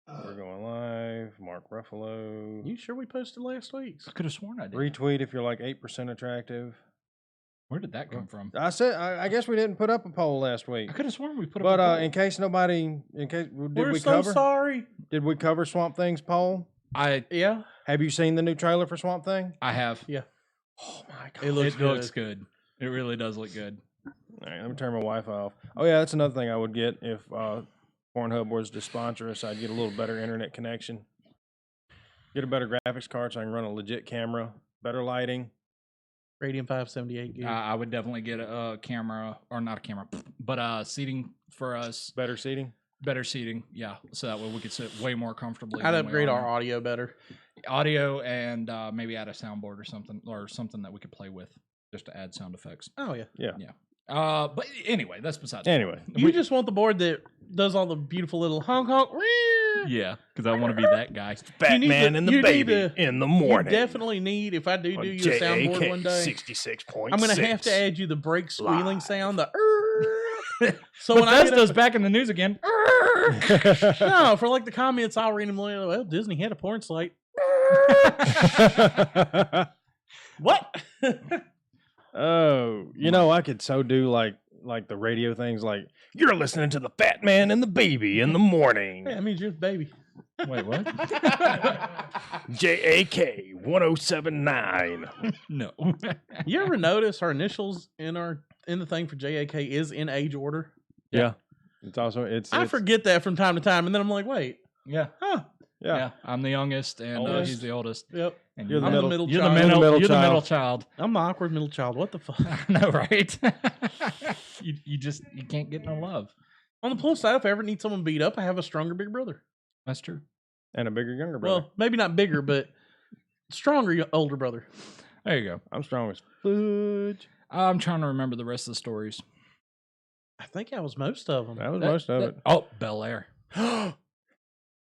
We're going live. Mark Ruffalo. You sure we posted last week's? I could have sworn I did. Retweet if you're like 8% attractive. Where did that come from? I said I guess we didn't put up a poll last week. I could have sworn we put up. But a poll. in case nobody, did We're we so cover? sorry. Did we cover Swamp Thing's poll? Yeah. Have you seen the new trailer for Swamp Thing? I have. Yeah. Oh my god! It looks good. good. It really does look good. All right, let me turn my Wi-Fi off. Oh yeah, that's another thing I would get if Pornhub was to sponsor us. I'd get a little better internet connection. Get a better graphics card so I can run a legit camera, better lighting, Radiant 578 gig. I would definitely get a camera, or not a camera, but seating for us. Better seating. Better seating, yeah. So that way we could sit way more comfortably. I'd than we upgrade are our now. audio better. Audio and maybe add a soundboard or something that we could play with just to add sound effects. Oh yeah. Yeah. But anyway, that's besides. Anyway, You just want the board that does all the beautiful little honk honk. Yeah, because I want to be that guy. Batman and the you need baby to- in the You morning. definitely need, if I do you a soundboard one day, 66.6. I'm gonna have to add you the brake squealing Live. sound. The so when I get Bethesda's up, back in the news again. no, for like the comments, I'll read them. Like, well, Disney had a porn site. What? Oh, you know, I could so do like the radio things, like you're listening to the Fat Man and the Baby in the morning. Hey, that means you're the baby. Wait, what? JAK 1079. No. You ever notice our initials in the thing for JAK is in age order? Yeah, it's also I forget that from time to time, and then I'm like, wait, Yeah. huh? Yeah. I'm the youngest, and Oldest. he's the oldest. Yep. And You're the I'm middle- the middle You're child. the middle child. I'm the awkward middle child. What the fuck? I know, right? you can't get no love. On the plus side, if I ever need someone beat up, I have a stronger big brother. That's true. And a bigger younger brother. Well, maybe not bigger, but stronger older brother. There you go. I'm strong as fudge. I'm trying to remember the rest of the stories. I think that was most of them. That was most of it. Oh, Bel-Air.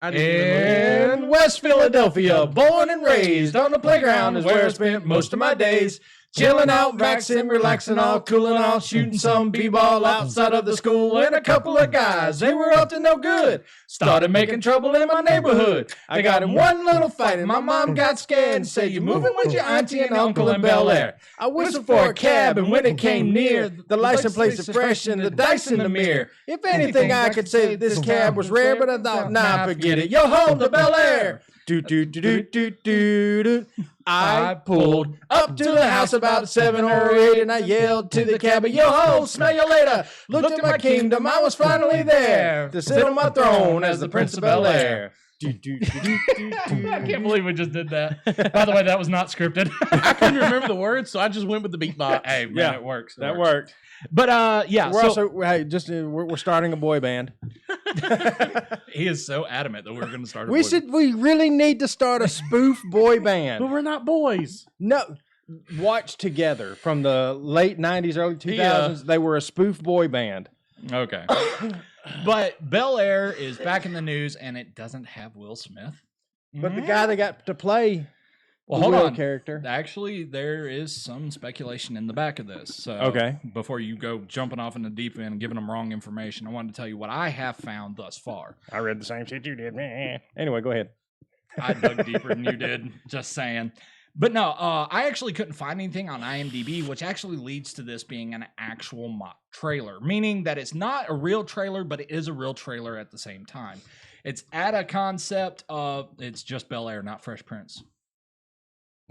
I didn't even In West Philadelphia, born and raised on the playground is where I spent most of my days. Chilling out, vaccine, relaxing all, cooling off, shooting some b-ball outside of the school. And a couple of guys, they were up to no good. Started making trouble in my neighborhood. I got in one little fight and my mom got scared and said, "You moving with your auntie and uncle in Bel-Air?" I whistled for a cab, and when it came near, the license plates are fresh and the dice in the mirror. If anything, I could say that this cab was rare, but I thought, nah, forget it. Yo ho, the Bel-Air. Do do do do do do do. I pulled up to the house about 7 or 8, and I yelled to the cabby, "Yo ho, smell you later." Looked at my kingdom, I was finally there to sit on my throne as the Prince of Bel-Air. Do do do do do. I can't believe we just did that. By the way, that was not scripted. I couldn't remember the words, so I just went with the beatbox. Hey, man, Yeah, it works. That worked. But yeah, We're so also hey, just we're starting a boy band. he is so adamant that we're going to start. A We boy- should. We really need to start a spoof boy band. But we're not boys. No, Watch Together from the late '90s, early 2000s. They were a spoof boy band. Okay. But Bel-Air is back in the news, and it doesn't have Will Smith. But the guy that got to play Well, the hold Will on. character. Actually, there is some speculation in the back of this. So, Okay. before you go jumping off in the deep end and giving them wrong information, I wanted to tell you what I have found thus far. I read the same shit you did. Anyway, go ahead. I dug deeper than you did, just saying. But no, I actually couldn't find anything on IMDb, which actually leads to this being an actual mock trailer, meaning that it's not a real trailer, but it is a real trailer at the same time. It's at a concept of it's just Bel-Air, not Fresh Prince.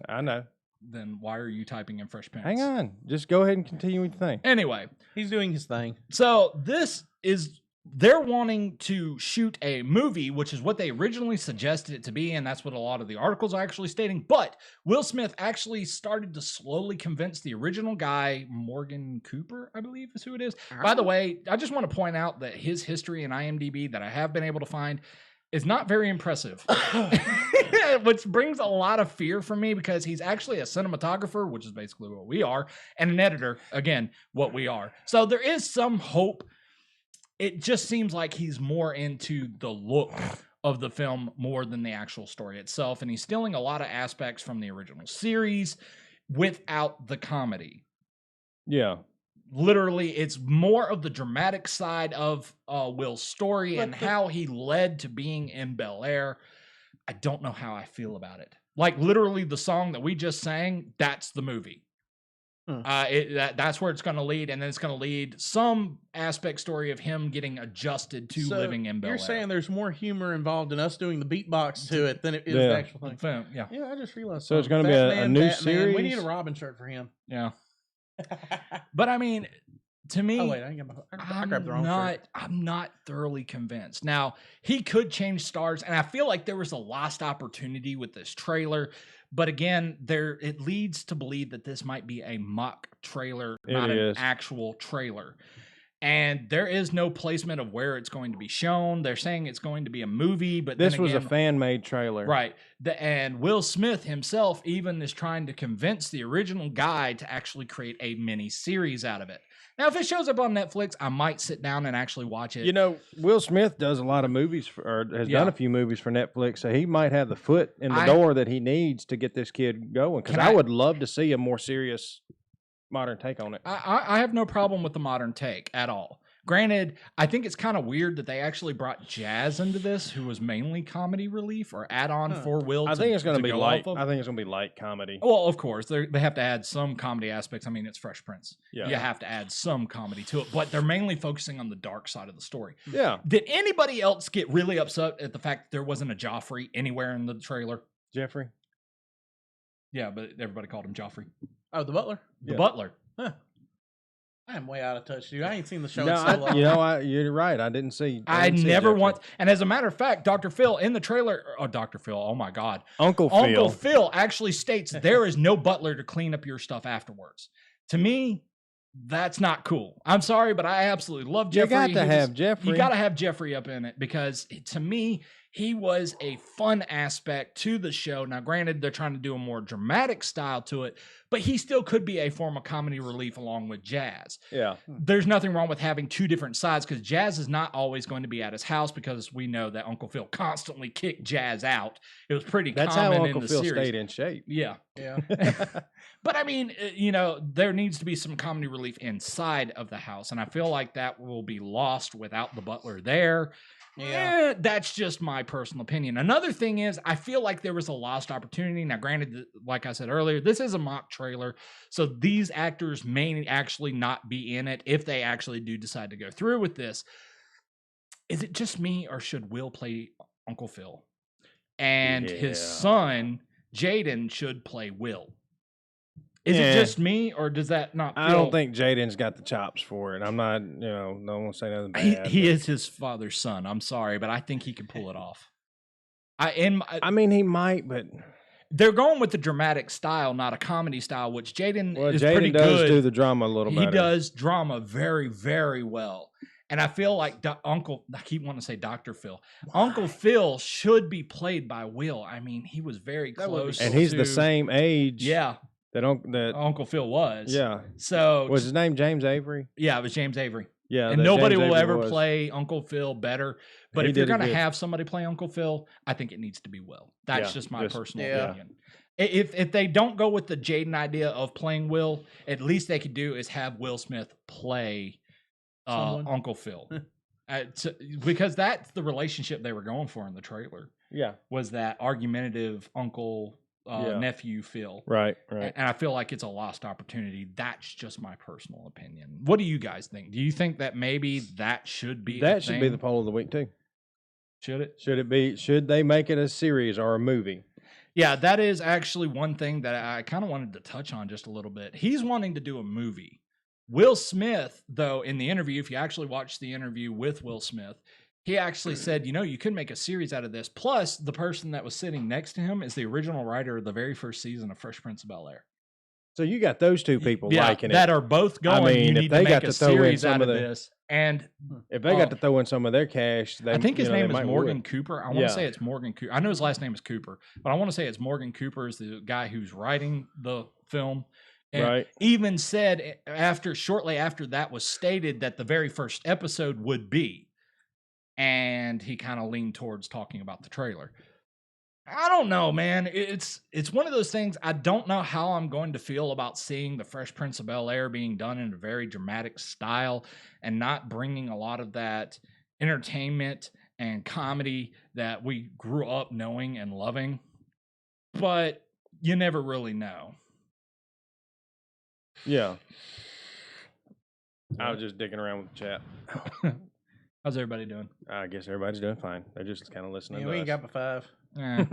I know. Then why are you typing in Fresh Prince? Hang on. Just go ahead and continue with the thing. Anyway, He's doing his thing. so this is they're wanting to shoot a movie, which is what they originally suggested it to be, and that's what a lot of the articles are actually stating. But Will Smith actually started to slowly convince the original guy, Morgan Cooper, I believe is who it is. By the way, I just want to point out that his history in IMDb that I have been able to find is not very impressive, which brings a lot of fear for me because he's actually a cinematographer, which is basically what we are, and an editor, again, what we are. So there is some hope. It just seems like he's more into the look of the film more than the actual story itself, and he's stealing a lot of aspects from the original series without the comedy. Yeah. Literally, it's more of the dramatic side of Will's story and how he led to being in Bel-Air. I don't know how I feel about it. Like, literally, the song that we just sang, that's the movie. That's where it's going to lead, and then it's going to lead some aspect story of him getting adjusted to living in Bel-Air. You're saying there's more humor involved in us doing the beatbox to it than it is Yeah. the actual thing. Yeah, Yeah, I just realized. So it's something. gonna be a Batman, new Batman. We need series? a Robin shirt for him. yeah. But I mean, to me, Oh wait, I grabbed the wrong shirt. I'm not thoroughly convinced. Now, he could change stars, and I feel like there was a lost opportunity with this trailer But again, it leads to believe that this might be a mock trailer, It not an is. actual trailer. And there is no placement of where it's going to be shown. They're saying it's going to be a movie, but This then was a again, fan-made trailer. right. And Will Smith himself even is trying to convince the original guy to actually create a mini series out of it. Now, if it shows up on Netflix, I might sit down and actually watch it. You know, Will Smith does a lot of movies has Yeah. done a few movies for Netflix, so he might have the foot in the I- door that he needs to get this kid going. Because Can I I- would love to see a more serious modern take on it. I have no problem with the modern take at all. Granted, I think it's kind of weird that they actually brought Jazz into this, who was mainly comedy relief or add-on for Will. I think it's going to be go light. off of. I think it's going to be light comedy. Well, of course, they have to add some comedy aspects. I mean, it's Fresh Prince. Yeah. You have to add some comedy to it, but they're mainly focusing on the dark side of the story. Yeah, Did anybody else get really upset at the fact that there wasn't a Joffrey anywhere in the trailer? Jeffrey. Yeah, but everybody called him Joffrey. Oh, the butler. The Yeah. butler. I am way out of touch, dude. I ain't seen the show No, in so long. you're right. I didn't see. I didn't see never Jeffrey. want, and as a matter of fact, Dr. Phil in the trailer, Dr. Phil, oh my God. Uncle Uncle Phil. Phil actually states there is no butler to clean up your stuff afterwards. To me, that's not cool. I'm sorry, but I absolutely love You Jeffrey. got to He was- have Jeffrey. You got to have Jeffrey up in it because to me, he was a fun aspect to the show. Now, granted, they're trying to do a more dramatic style to it, but he still could be a form of comedy relief along with Jazz. Yeah. There's nothing wrong with having two different sides because Jazz is not always going to be at his house because we know that Uncle Phil constantly kicked Jazz out. It was pretty That's how common Uncle in the Phil series. stayed in shape. Yeah. Yeah. But I mean, there needs to be some comedy relief inside of the house. And I feel like that will be lost without the butler there. Yeah. That's just my personal opinion. Another thing is, I feel like there was a lost opportunity. Now, granted, like I said earlier, this is a mock trailer. So these actors may actually not be in it if they actually do decide to go through with this. Is it just me or should Will play Uncle Phil? And his Yeah. son, Jaden, should play Will. Is Yeah. it just me, or does that not feel... I don't think Jaden's got the chops for it. I'm not, don't want to say nothing bad. He but- is his father's son. I'm sorry, but I think he can pull it off. I mean, he might, but They're going with the dramatic style, not a comedy style, which Jaden well, is pretty Jaden does good. do the drama a little He better. does drama very, very well. And I feel like I keep wanting to say Dr. Phil. Uncle Phil should be played by Will. I mean, he was very That would be close. And he's the to- same age. Yeah, That Uncle Phil was. yeah. So, Was his name James Avery? yeah, it was James Avery. Yeah. And that nobody James will Avery ever was. play Uncle Phil better. But He if you're did it going to good. have somebody play Uncle Phil, I think it needs to be Will. That's Yeah, just my personal yeah. opinion. If they don't go with the Jaden idea of playing Will, at least they could do is have Will Smith play Someone. Uncle Phil. Because that's the relationship they were going for in the trailer, Yeah. was that argumentative uncle Yeah. nephew Phil. Right. Right. And I feel like it's a lost opportunity. That's just my personal opinion. What do you guys think? Do you think that maybe that should be That a should be thing? the poll of the week too. Should it? Should it be? Should they make it a series or a movie? Yeah, that is actually one thing that I kind of wanted to touch on just a little bit. He's wanting to do a movie. Will Smith, though, in the interview, if you actually watch the interview with Will Smith, he actually said, you could make a series out of this. Plus, the person that was sitting next to him is the original writer of the very first season of Fresh Prince of Bel-Air. So you got those two people Yeah, liking that it. are both going, mean, you if need they to got make a to throw in series some out of of the- this. And If they got to throw in some of their cash, they, I think his they name is might Morgan would. Cooper. I want Yeah. to say it's Morgan Cooper. I know his last name is Cooper, but I want to say it's Morgan Cooper is the guy who's writing the film. And Right. even said shortly after that was stated that the very first episode would be, and he kind of leaned towards talking about the trailer. I don't know, man. It's one of those things. I don't know how I'm going to feel about seeing the Fresh Prince of Bel-Air being done in a very dramatic style and not bringing a lot of that entertainment and comedy that we grew up knowing and loving. But you never really know. Yeah. I was just digging around with the chat. How's everybody doing? I guess everybody's doing fine. They're just kind of listening. Yeah, to we ain't us. got but 5. Eh.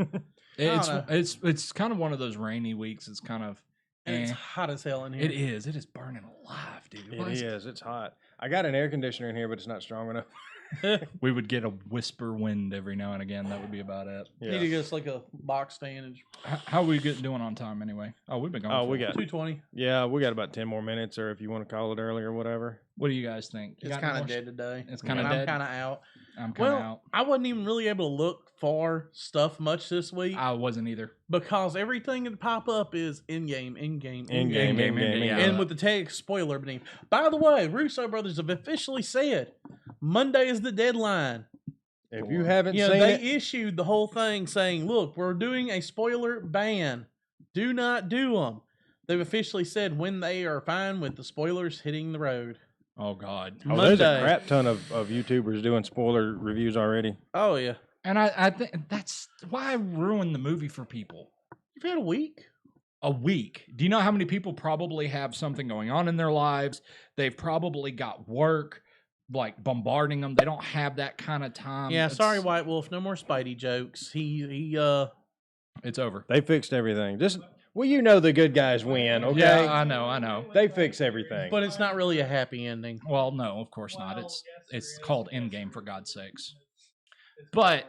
It's know. it's kind of one of those rainy weeks. It's kind of And it's eh. hot as hell in here. It is. It is burning alive, dude. It Why is- is. It's hot. I got an air conditioner in here, but it's not strong enough. We would get a whisper wind every now and again. That would be about it. Need to get us like a box fan and How are we doing on time anyway? Oh, we've been going. Oh, we got 220. Yeah, we got about 10 more minutes, or if you want to call it early or whatever. What do you guys think? You It's got kind any of more dead today. It's kinda And dead? I'm kind of out. I'm kind of Well, out. I wasn't even really able to look for stuff much this week I wasn't either. because everything that pop up is in-game, In-game, in-game, in-game. and with the tag spoiler beneath. By the way, Russo brothers have officially said Monday is the deadline. If you haven't You know, seen they it, issued the whole thing saying, look, we're doing a spoiler ban. Do not do them. They've officially said when they are fine with the spoilers hitting the road. Oh God. oh, there's a Monday. crap ton of YouTubers doing spoiler reviews already. Oh, yeah. And I think that's why I ruin the movie for people. You've had a week. A week. Do you know how many people probably have something going on in their lives? They've probably got work like bombarding them. They don't have that kind of time. Yeah, It's- sorry, White Wolf. No more Spidey jokes. It's over. They fixed everything. Just well, you know the good guys win, okay? Yeah, I know. They fix everything. but it's not really a happy ending. Well, no, of course not. It's called Endgame for God's sakes. But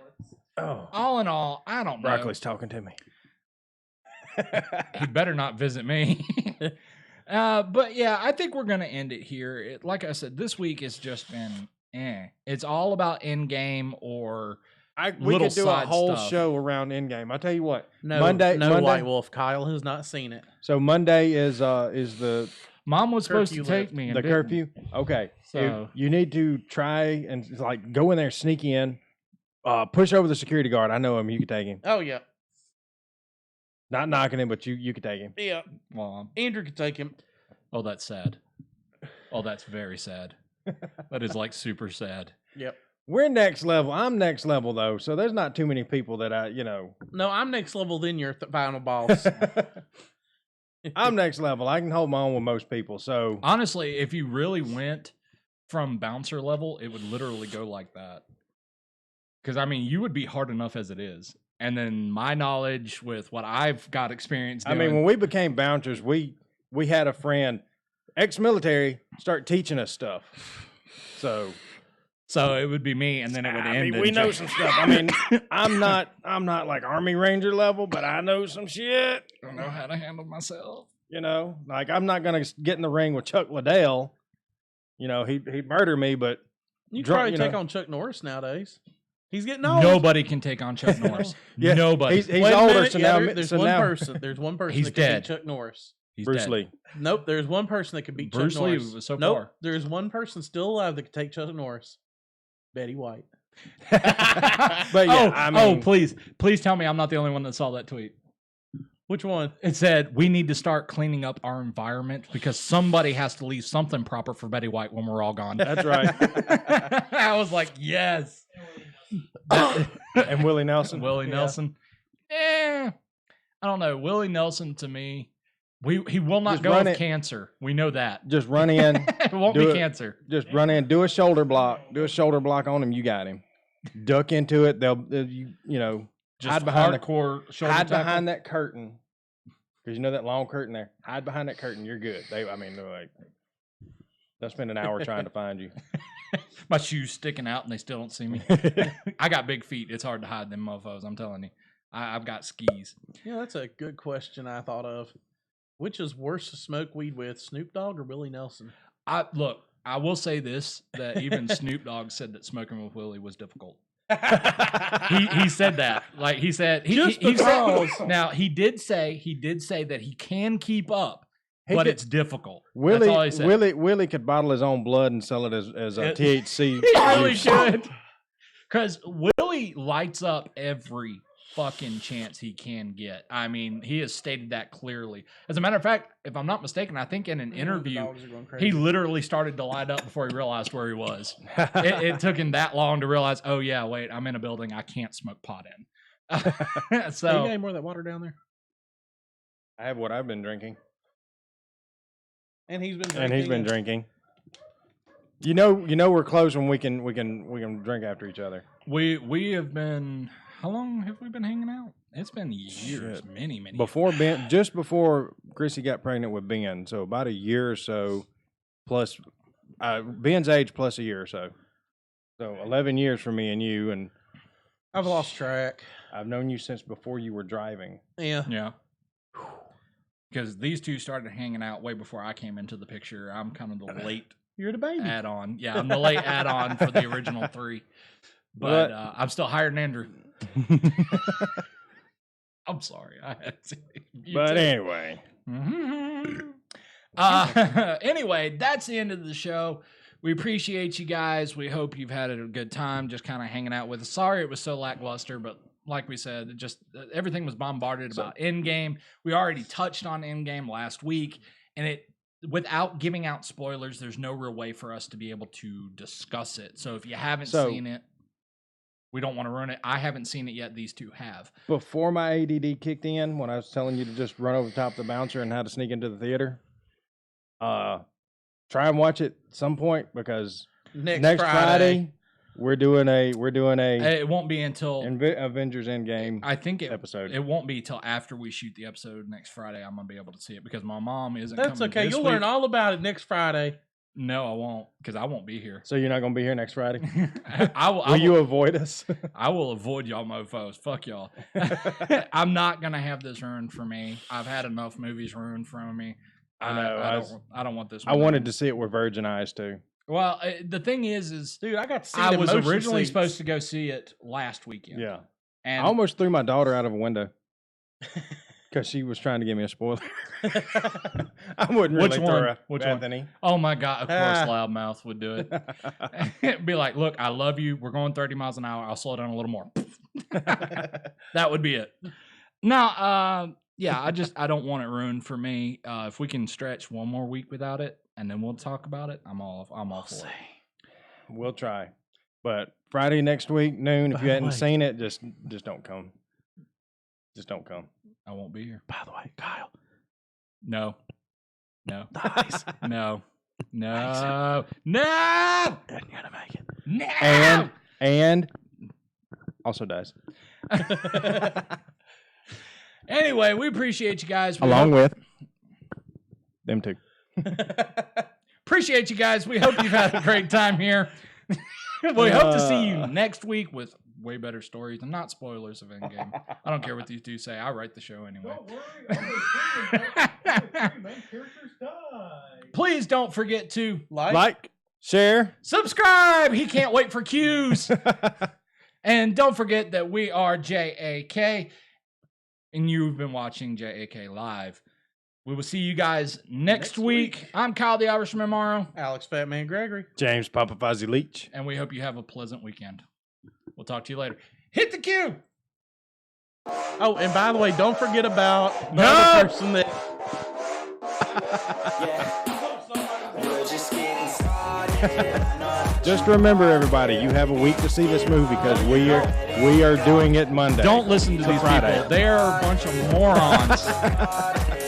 oh, all in all, I don't know. Broccoli's talking to me. He better not visit me. But yeah, I think we're gonna end it here. Like I said, this week has just been It's all about Endgame or we little could do a side whole stuff. show around Endgame. I tell you what. No, Monday. White Wolf. Kyle has not seen it. So Monday is the Mom was supposed to Curfew take lift. me. And the didn't. curfew. Okay, So- you need to try and like go in there, sneak in, push over the security guard. I know him. You could take him. Oh, yeah. Not knocking him, but you could take him. Yeah. Well, Andrew could take him. oh, that's sad. Oh, that's very sad. That is like super sad. Yep. We're next level. I'm next level though, so there's not too many people that I. No, I'm next level than your final boss. I'm next level. I can hold my own with most people. So Honestly, if you really went from bouncer level, it would literally go like that. Because I mean, you would be hard enough as it is, and then my knowledge with what I've got experience I doing. mean, when we became bouncers, we had a friend, ex-military, start teaching us stuff. So so it would be me, and then it would I end. mean, in we know jail. some stuff. I mean, I'm not like Army Ranger level, but I know some shit. I don't know how to handle myself. Like I'm not gonna get in the ring with Chuck Liddell. He'd murder me, but You Drunk, try to you take know. on Chuck Norris nowadays. He's getting old. Nobody can take on Chuck Norris. Yeah, Nobody. he's Wait a older. minute, So yeah, now there's so one now person. There's one person He's that can dead. beat Chuck Norris. He's Bruce dead. Lee. Nope, there's one person that can beat Bruce Chuck Lee Norris. was so nope, far. there's one person still alive that can take Chuck Norris. Betty White. But yeah, I mean, please tell me I'm not the only one that saw that tweet. Which one? It said we need to start cleaning up our environment because somebody has to leave something proper for Betty White when we're all gone. that's right. I was like, yes. And Willie Nelson. Willie Nelson. I don't know. Willie Nelson to me, he will not Just go run with it. cancer. We know that. Just run in. It won't Do be it. cancer. Just run in. Do a shoulder block. Do a shoulder block on him. You got him. Duck into it. They'll Just hide behind the hardcore shoulder hide tackle. behind that curtain. Because you know that long curtain there. Hide behind that curtain. You're good. They're like, they'll spend an hour trying to find you. My shoes sticking out and they still don't see me. I got big feet. It's hard to hide them mofos. I'm telling you. I've got skis. Yeah, that's a good question I thought of. Which is worse to smoke weed with, Snoop Dogg or Willie Nelson? I will say this, that even Snoop Dogg said that smoking with Willie was difficult. He said that. Like he said he said, now he did say that he can keep up, He but could- it's difficult. That's all he said. Willie could bottle his own blood and sell it as THC. He really juice. should. Because Willie lights up every fucking chance he can get. I mean, he has stated that clearly. As a matter of fact, if I'm not mistaken, I think in an interview, he literally started to light up before he realized where he was. It took him that long to realize, oh yeah, wait, I'm in a building I can't smoke pot in. Can you So get any more of that water down there? I have what I've been drinking. And he's been drinking. And he's been drinking. You know we're close when we can drink after each other. we have been. How long have we been hanging out? It's been years, Shit. many Just before Chrissy got pregnant with Ben, so about a year or so, plus Ben's age plus a year or so. So 11 years for me and you, and I've lost track. I've known you since before you were driving. Yeah. Yeah. Because these two started hanging out way before I came into the picture. I'm kind of the late You're the baby. add-on. Yeah, I'm the late add-on for the original 3. But I'm still higher than Andrew. I'm sorry. I had to. But anyway. Anyway, that's the end of the show. We appreciate you guys. We hope you've had a good time just kind of hanging out with us. Sorry it was so lackluster, but like we said, it just everything was bombarded about Endgame. We already touched on Endgame last week, and it without giving out spoilers, there's no real way for us to be able to discuss it. So if you haven't seen it, we don't want to ruin it. I haven't seen it yet. These two have. Before my ADD kicked in, when I was telling you to just run over the top of the bouncer and how to sneak into the theater, try and watch it at some point, because next Friday we're doing a It won't be until Avengers Endgame. I think episode. It won't be till after we shoot the episode next Friday. I'm gonna be able to see it because my mom isn't. That's coming okay. this You'll week. learn all about it next Friday. No, I won't, because I won't be here. So you're not going to be here next Friday? Will you avoid us? I will avoid y'all mofos. Fuck y'all. I'm not going to have this ruined for me. I've had enough movies ruined from me. I know. I don't want this. I wanted to see it with virgin eyes, too. Well, the thing is, dude, I got to see I the was motion originally seats. supposed to go see it last weekend. Yeah. And I almost threw my daughter out of a window because she was trying to give me a spoiler. I wouldn't really throw her, Bethany. Oh my God! Of course, Loudmouth would do it. It'd be like, "Look, I love you. We're going 30 miles an hour. I'll slow down a little more." That would be it. Now, yeah, I don't want it ruined for me. If we can stretch one more week without it, and then we'll talk about it, I'm all for it. We'll try. But Friday next week, noon, if you hadn't seen it, just don't come. Just don't come. I won't be here. By the way, Kyle. No. Nice. No. Isn't gonna make it. No. And also dies. Anyway, we appreciate you guys. Along with them two. Appreciate you guys. We hope you've had a great time here. We hope to see you next week with way better stories and not spoilers of Endgame. I don't care what these two say. I write the show anyway. Don't worry. Main characters die. Please don't forget to Like, share, subscribe. He can't wait for cues. And don't forget that we are JAK, and you've been watching JAKLive. We will see you guys next week. I'm Kyle the Irishman Morrow. Alex Fatman Gregory. James Papa Fozzie Leach. And we hope you have a pleasant weekend. We'll talk to you later. Hit the cue. Oh, and by the way, don't forget about the other person that. Just remember, everybody, you have a week to see this movie because we are doing it Monday. Don't listen to these Friday. people. They are a bunch of morons.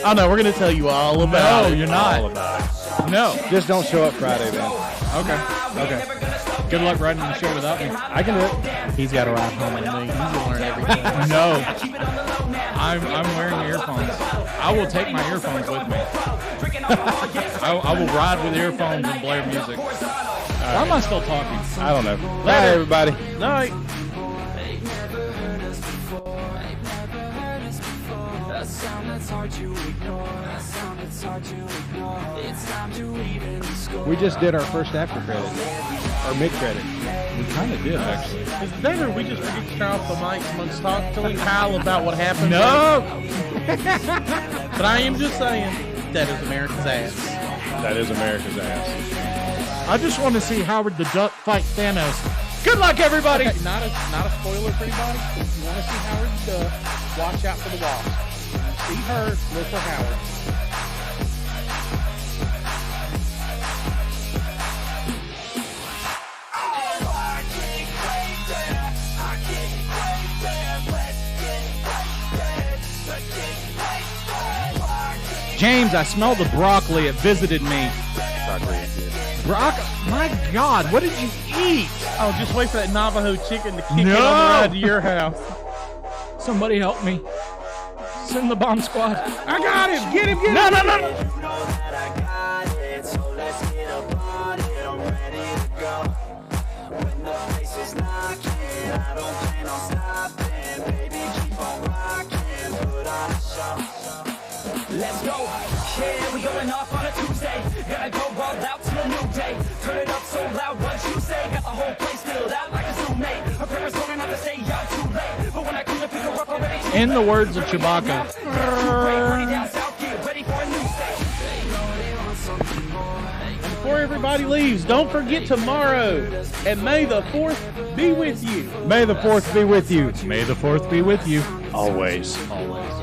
Oh no, we're gonna tell you all about it. No, you're not. All about it. No. Just don't show up Friday then. Okay. Good luck riding the show without me. I can do it. He's got to ride home with me. He's gonna learn everything. No. I'm wearing earphones. I will take my earphones with me. I will ride with earphones and blare music. Why am I still talking? I don't know. Bye, everybody. Night. A sound that's hard to ignore. A sound that's hard to ignore. It's time to even score. We just did our first after credit. Or mid credit. We kind of did, actually. Is it better we just forget to turn off the mics and let's talk to Kyle about what happened? No! But I am just saying, that is America's ass. That is America's ass. I just want to see Howard the Duck fight Thanos. Good luck, everybody! Okay, not a spoiler for anybody. If you want to see Howard the Duck, watch out for the Wasp. See her, look for Howard. James, I smell the broccoli. It visited me. My God, what did you eat? Oh, just wait for that Navajo chicken to kick it on the ride to your house. Somebody help me. Send the bomb squad. I got him! Get him! No. You know that I got it, so let's get up on it. I'm ready to go. When the In the words of Chewbacca. Before everybody leaves, don't forget tomorrow. And may the 4th be with you. May the 4th be with you. May the 4th be with you. Always. Always.